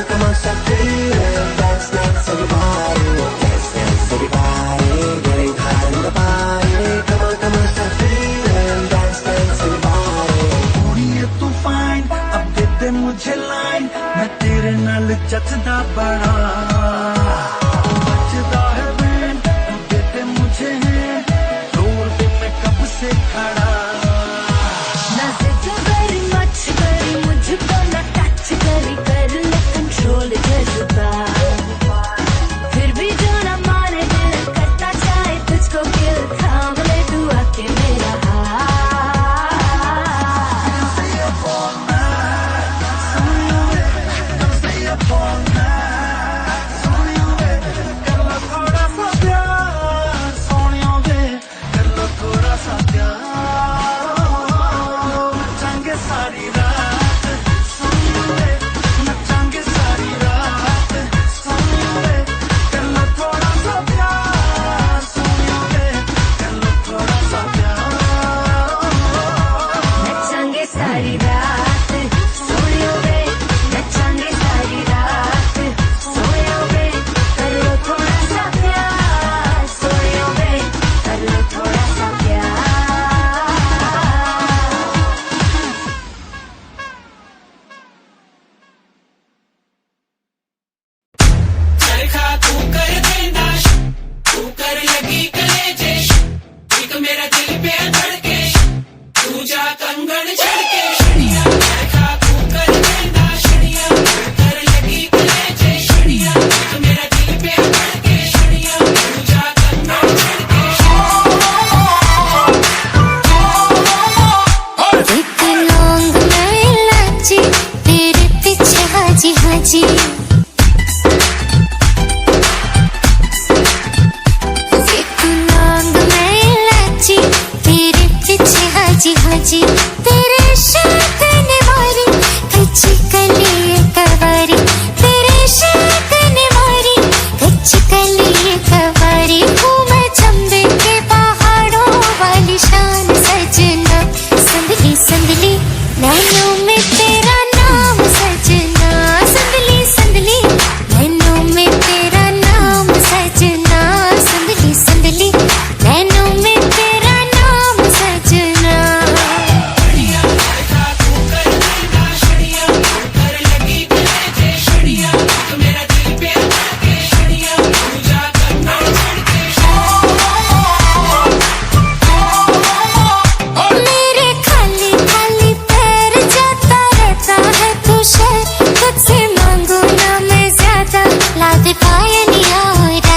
Come on, start feeling. Dance, dance, everybody. Dance, dance, everybody, getting hot in the party. Come on, start feeling. Dance, dance, everybody. ये तू फाइन अब दे दे मुझे line, मैं तेरे नाल जचदा बड़ा। बचदा है बैंड अब दे दे मुझे हैंड, जोर दे मैं कब से खड़ा। ना जिद very much करी मुझको, ना टच करी, कर ले कंट्रोल जज्बा।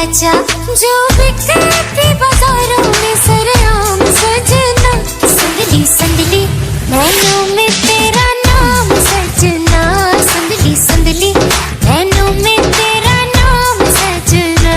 बचा जो बिकती बाजारों में सरेआम सजना। संदली संदली नैनों में तेरा नाम सजना। संदली संदली नैनों में तेरा नाम सजना।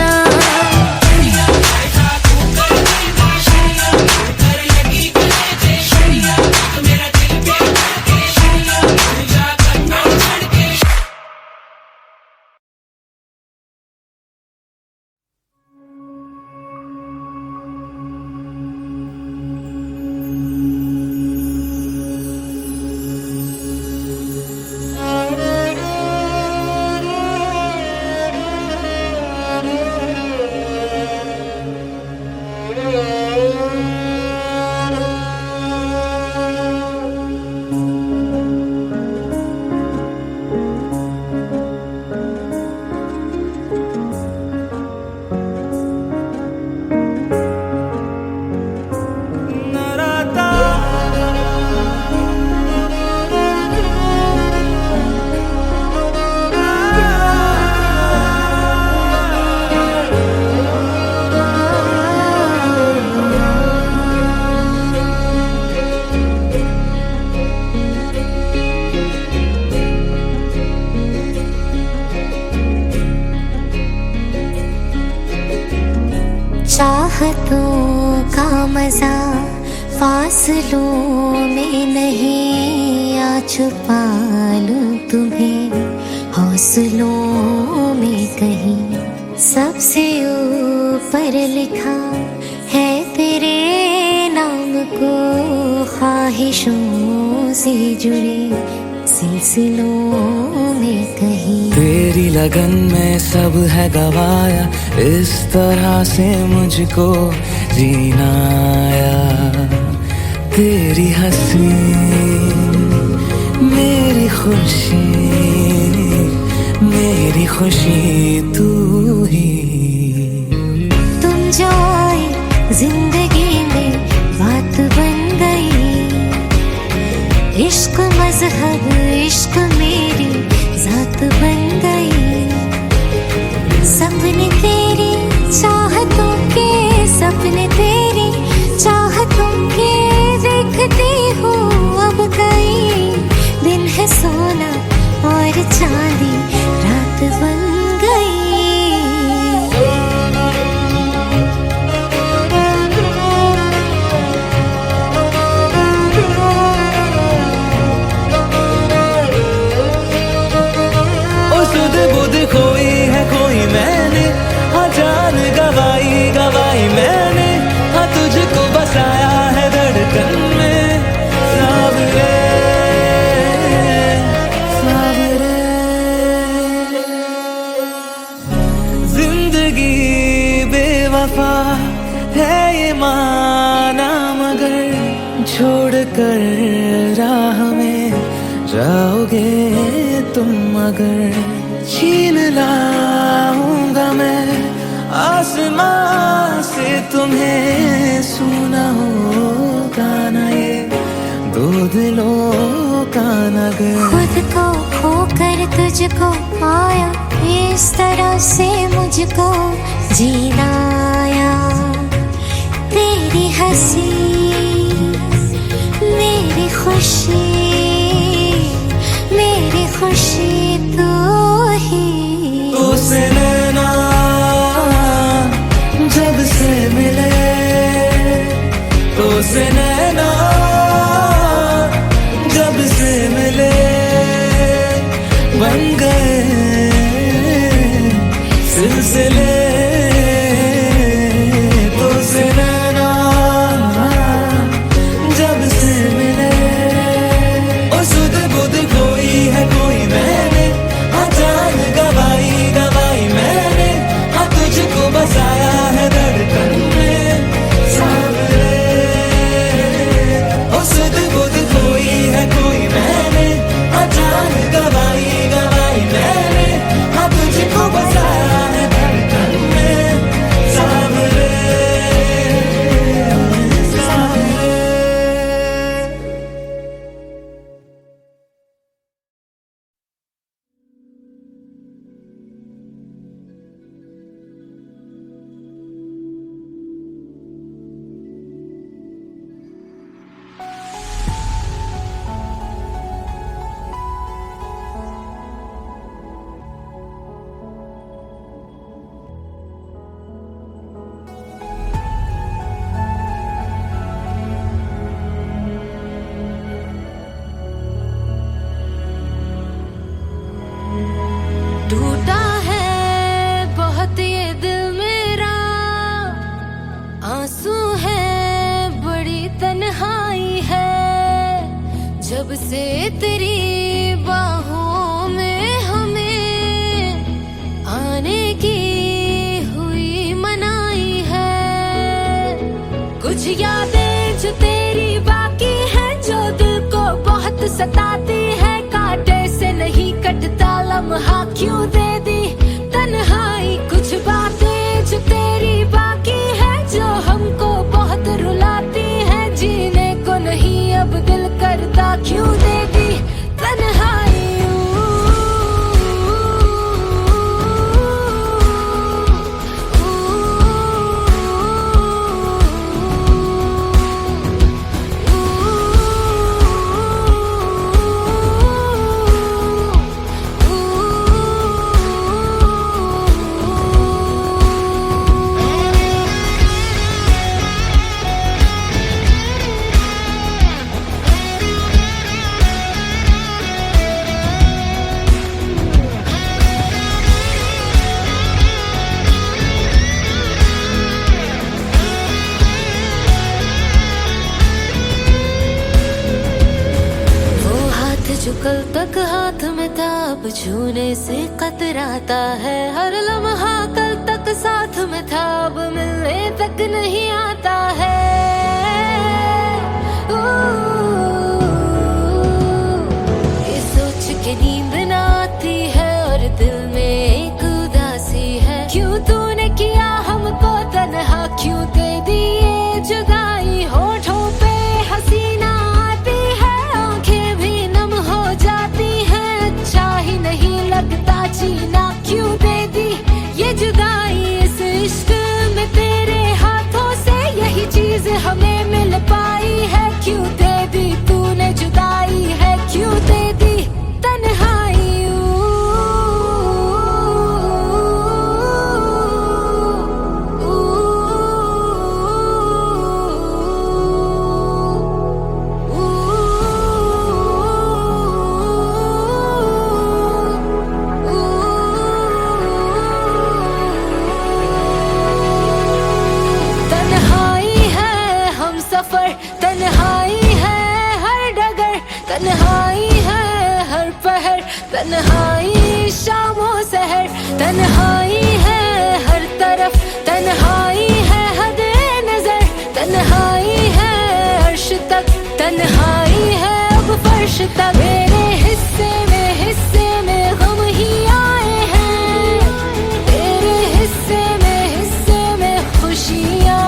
चाहतों का मजा फासलों में नहीं, आ छुपा लूं तुम्हें हौसलों में कहीं। सबसे ऊपर लिखा है तेरे नाम को, ख्वाहिशों से जुड़े सिलसिलों में कहीं। तेरी लगन में सब है गवाया, इस तरह से मुझको जीना आया। तेरी हंसी मेरी खुशी, मेरी खुशी तू ही। तुम जो आए जिंदगी में बात बन गई। इश्क मजहब इश्क मेरी जात बन गई। सपने तेरी चाहतों के, सपने तेरी चाहतों के देखती हूँ अब कई। दिन है सोना और चांदी रात बन गई। खोई है कोई मैंने, हाँ जान गवाई गवाई मैंने, हाँ तुझको बसाया है धड़कन में। सावरे सावरे जिंदगी बेवफा है ये माना, मगर छोड़ कर राह में जाओगे तुम अगर। छीन लाऊंगा मैं आसमां से तुम्हें, सुना होगा ना ये दो दिलों का नगर। खुद को खोकर तुझको पाया, इस तरह से मुझको जीना आया। तेरी हंसी मेरी खुशी, मेरी खुशी तू ही। तुझसे नैना जब से मिले, तुझसे नैना जब से मिले, बन गए सिलसिले। तुझसे नैना जब से मिले, ओ सुध बुध कोई है कोई मैंने, हाँ जान गवाई गवाई मैंने, हाँ तुझको बसाया है धड़कन में। सावरे ओ सुध बुध कोई है कोई मैंने, हाँ जान गवाई गवाई मैंने, हाँ तुझको बसाया है धड़कन में। कुछ यादें जो तेरी बाकी हैं, जो दिल को बहुत सताती है। कांटे से नहीं कटता लम्हा क्यों दे दी तन्हाई। कुछ बातें जो तेरी बाकी है, जो हमको बहुत रुलाती है। जीने को नहीं अब दिल करता क्यों दे दी तन्हाई। जो कल तक हाथ में था अब छूने से कतराता है। हर लम्हा कल तक साथ में था अब मिलने तक नहीं आता है। ये सोच के नींद ना आती है और दिल में एक उदासी है। क्यों तूने किया हमको तन्हा, क्यों दे दी ये जुदाई। होठों पे हसीना आती है, आंखें भी नम हो जाती हैं। अच्छा ही नहीं लगता जीना, क्यों दे दी ये जुदाई। इस इश्क में तेरे हाथों से यही चीज हमें मिल पाई है। क्यों दे दी तूने जुदाई है, क्यों दे दी तन्हाई। तन्हाई है हर डगर, तन्हाई है हर पहर, तन्हाई शामों सहर। तन्हाई है हर तरफ, तन्हाई है हद नजर। तन्हाई है अर्श तक, तन्हाई है अब फर्श तक। मेरे हिस्से में गम ही आए हैं, तेरे हिस्से में खुशियाँ।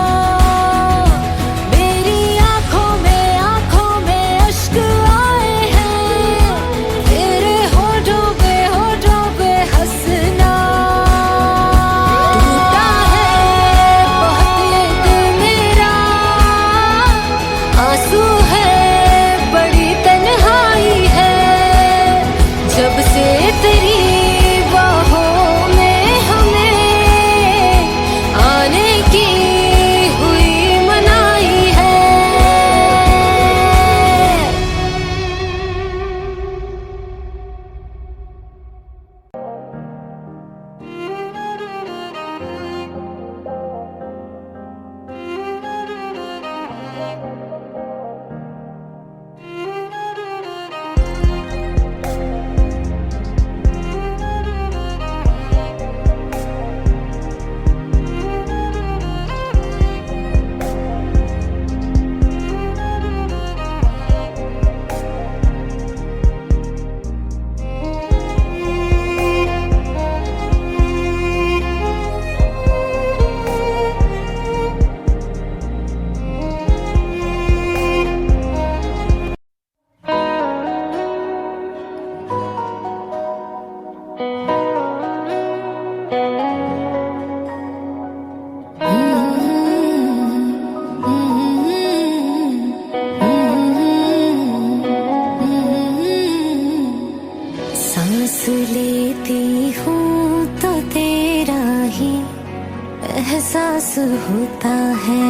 एहसास होता है,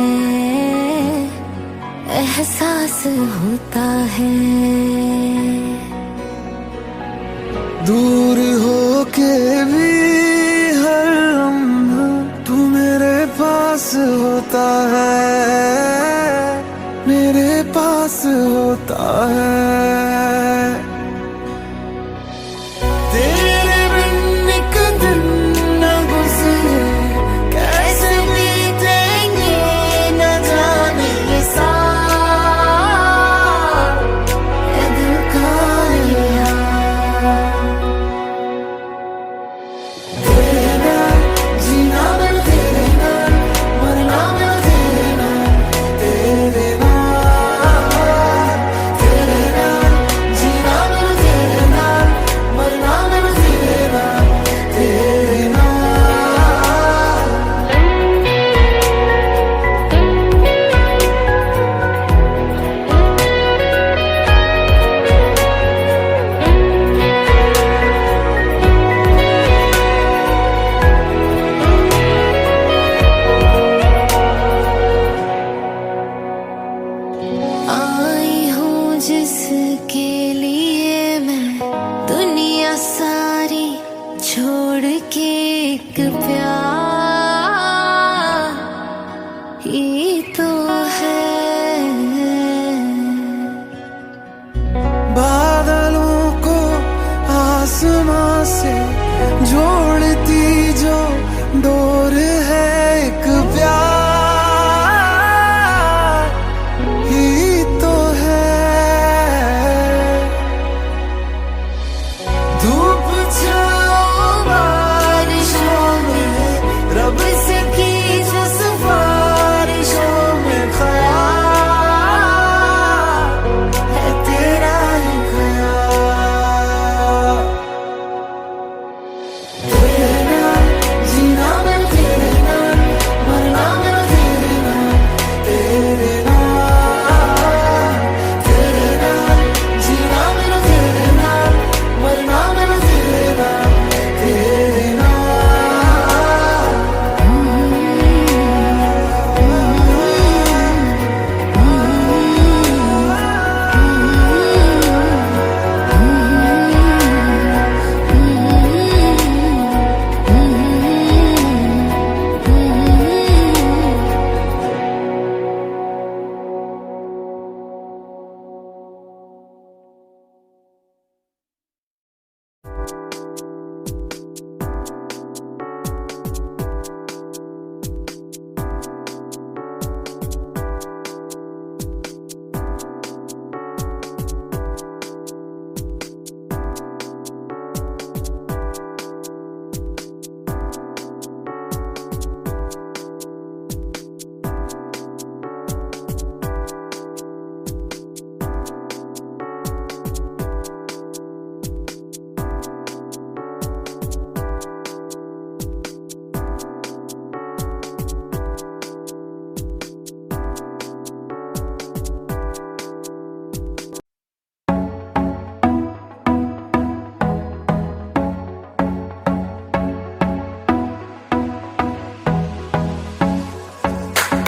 एहसास होता है। दूर हो के भी हर लम्हा तू मेरे पास होता है, मेरे पास होता है। तेरे बिन एक दिन न गुजरे, कैसे बीतेंगे न जाने।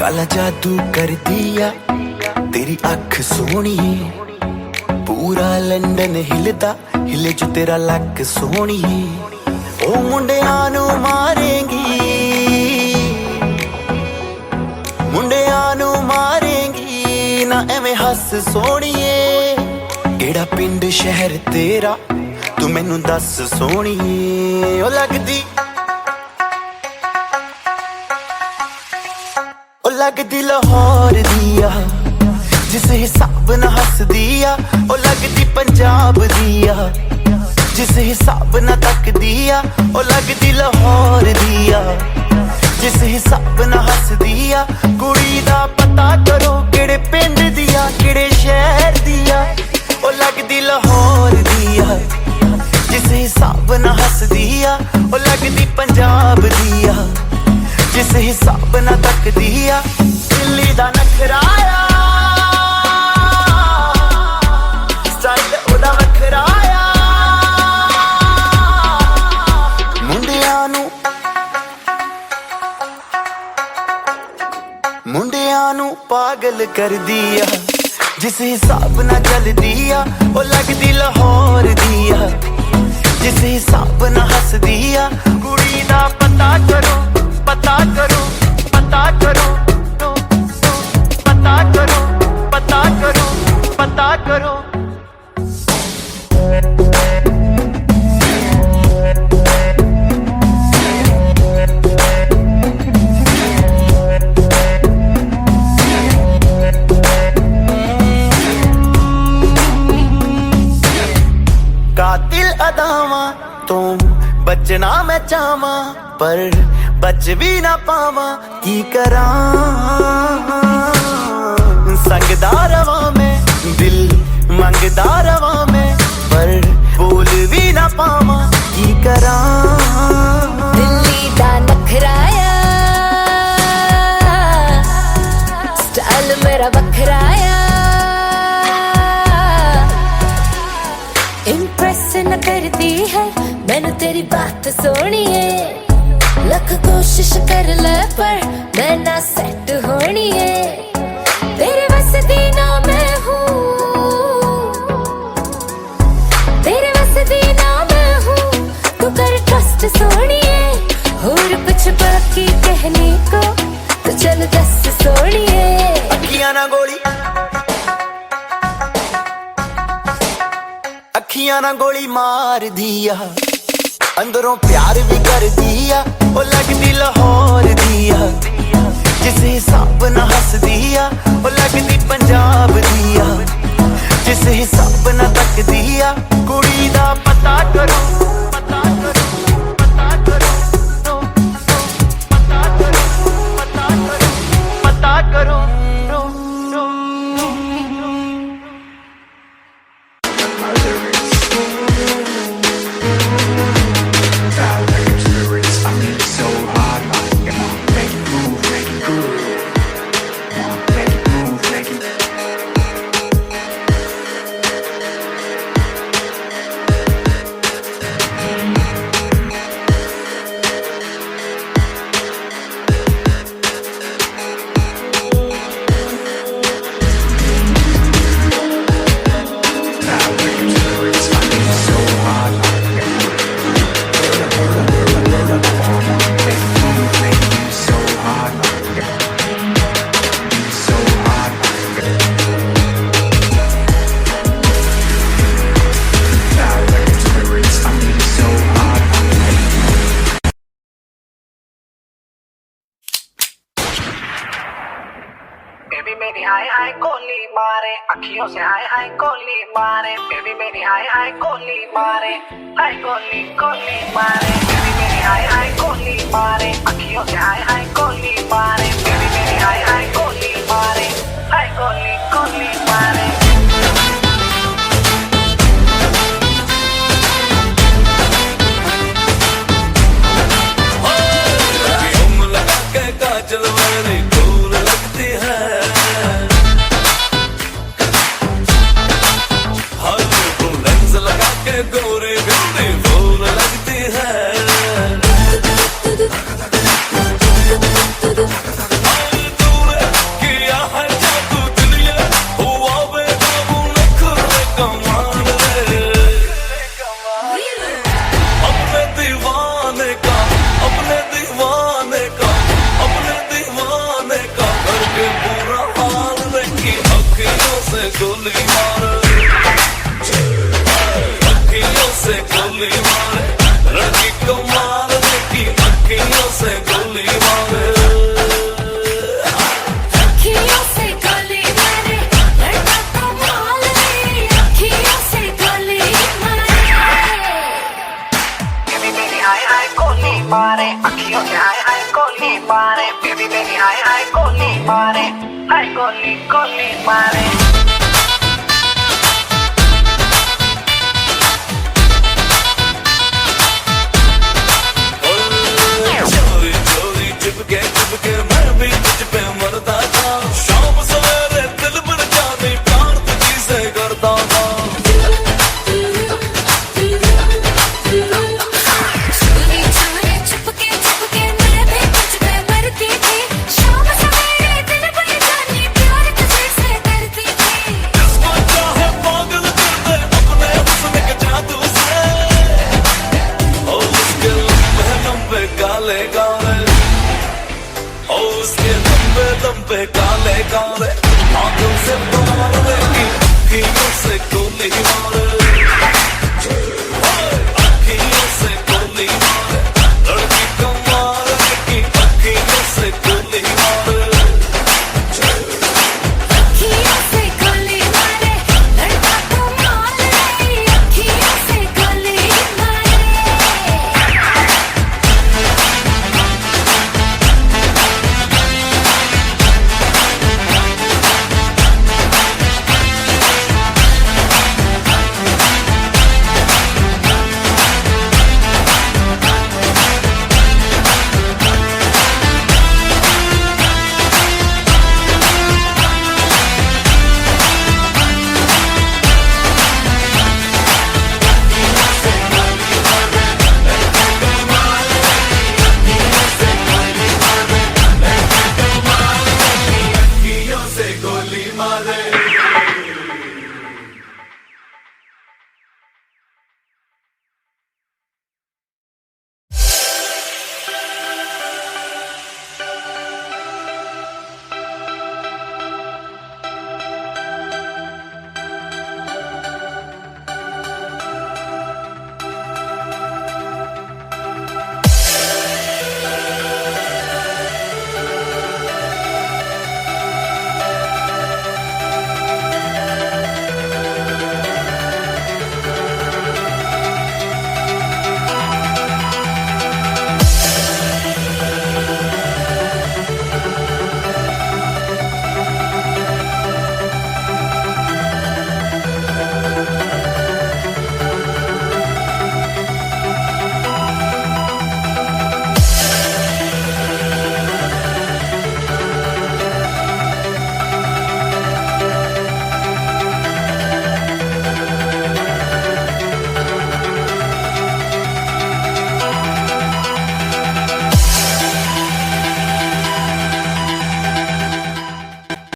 काला जादू कर दिया तेरी अख सोनी, पूरा लंडन हिलदा हिले जो तेरा लक सोनी। ओ मुंडियां नू मारेंगी, मुंडियां नू मारेंगी ना एवें हस सोणीए। केड़ा पिंड शहर तेरा तू मैनू दस सोणीए। ओ लगदी लगदी लाहौर दिया जिस हिसाब न हस दिया। ओ लगदी पंजाब दिया जिस हिसाब न तक दिया। ओ लगदी लाहौर दिया जिस हिसाब न हस दिया। कुड़ी दा पता करो केड़े पिंड दिया केड़े शहर दिया। ओ लगदी लाहौर दिया जिस हिसाब न हस दिया। ओ लगदी पंजाब दिया जिस हिसाब न तक दिया। दिल्ली दा नखराया स्टाइल ओदा वखराया। मुंडियां नू पागल कर दिया जिस हिसाब न चल दिया। ओ लगदी लाहौर दिया जिस हिसाब न हस दिया। कुड़ी दा पता करो पता करो पता करो पता करो पता करो पता करो। कातिल अदावां तो बचना मैं चाहवां पर बच भी ना पावां की करां। संगदा रवां मैं दिल मंगदा रवां मैं पर बोल भी ना पावां की करां। दिल्ली दा नखराया स्टाइल मेरा वखराया। इम्प्रेस न करती है मैनू तेरी बात सोनी है। लख कोशिश कर ले पर मैं ना सेट होनी है। तेरे बस दी ना मैं हूँ, तेरे बस दी ना मैं हूँ। तू कर ट्रस्ट सोनी है और कुछ बाकी कहने को तो चल दस सोनी है। अखियां ना गोली अखियां ना गोली मार दिया अंदरों प्यार भी कर दिया। ओ लगदी लाहौर दिया जिस हिसाब न हस दिया। ओ लगदी पंजाब दिया जिस हिसाब न तक दिया। कुड़ी दा पता करो पता करो पता करो पता करो पता करो पता करो। बेबी मेरी हाय हाय गोली मारे अखियों से हाय हाय गोली मारे। बेबी मेरी हाय हाय गोली मारे हाय गोली गोली मारे। बेबी मेरी हाय हाय गोली मारे अखियों से हाय हाय गोली मारे। बेबी मेरी हाय हाय गोली मारे हाय गोली गोली मारे। गोरे गंदे फूल लगती है। दूर गोली मारे बेबी बेबी हाय हाय गोली मारे हाय गोली गोली मारे चोरी चोरी चिपके मैं भी तुझ पे मरता था शाम सवेरे दिल बन जाती प्यार तुझी से करता था चोरी चोरी चुपके चुपके मैं भी तुझ पे मरती थी शाम सवेरे दिल बन जानी प्यार तुझे से करती थी जिसको चाहे पागल कर दे अपने हुस्न के जादू से ओ उसके लंबे लंबे काले काले ओ उसके लंबे लंबे काले काले आंखों से बाहर देखी अखियों से गोली मारे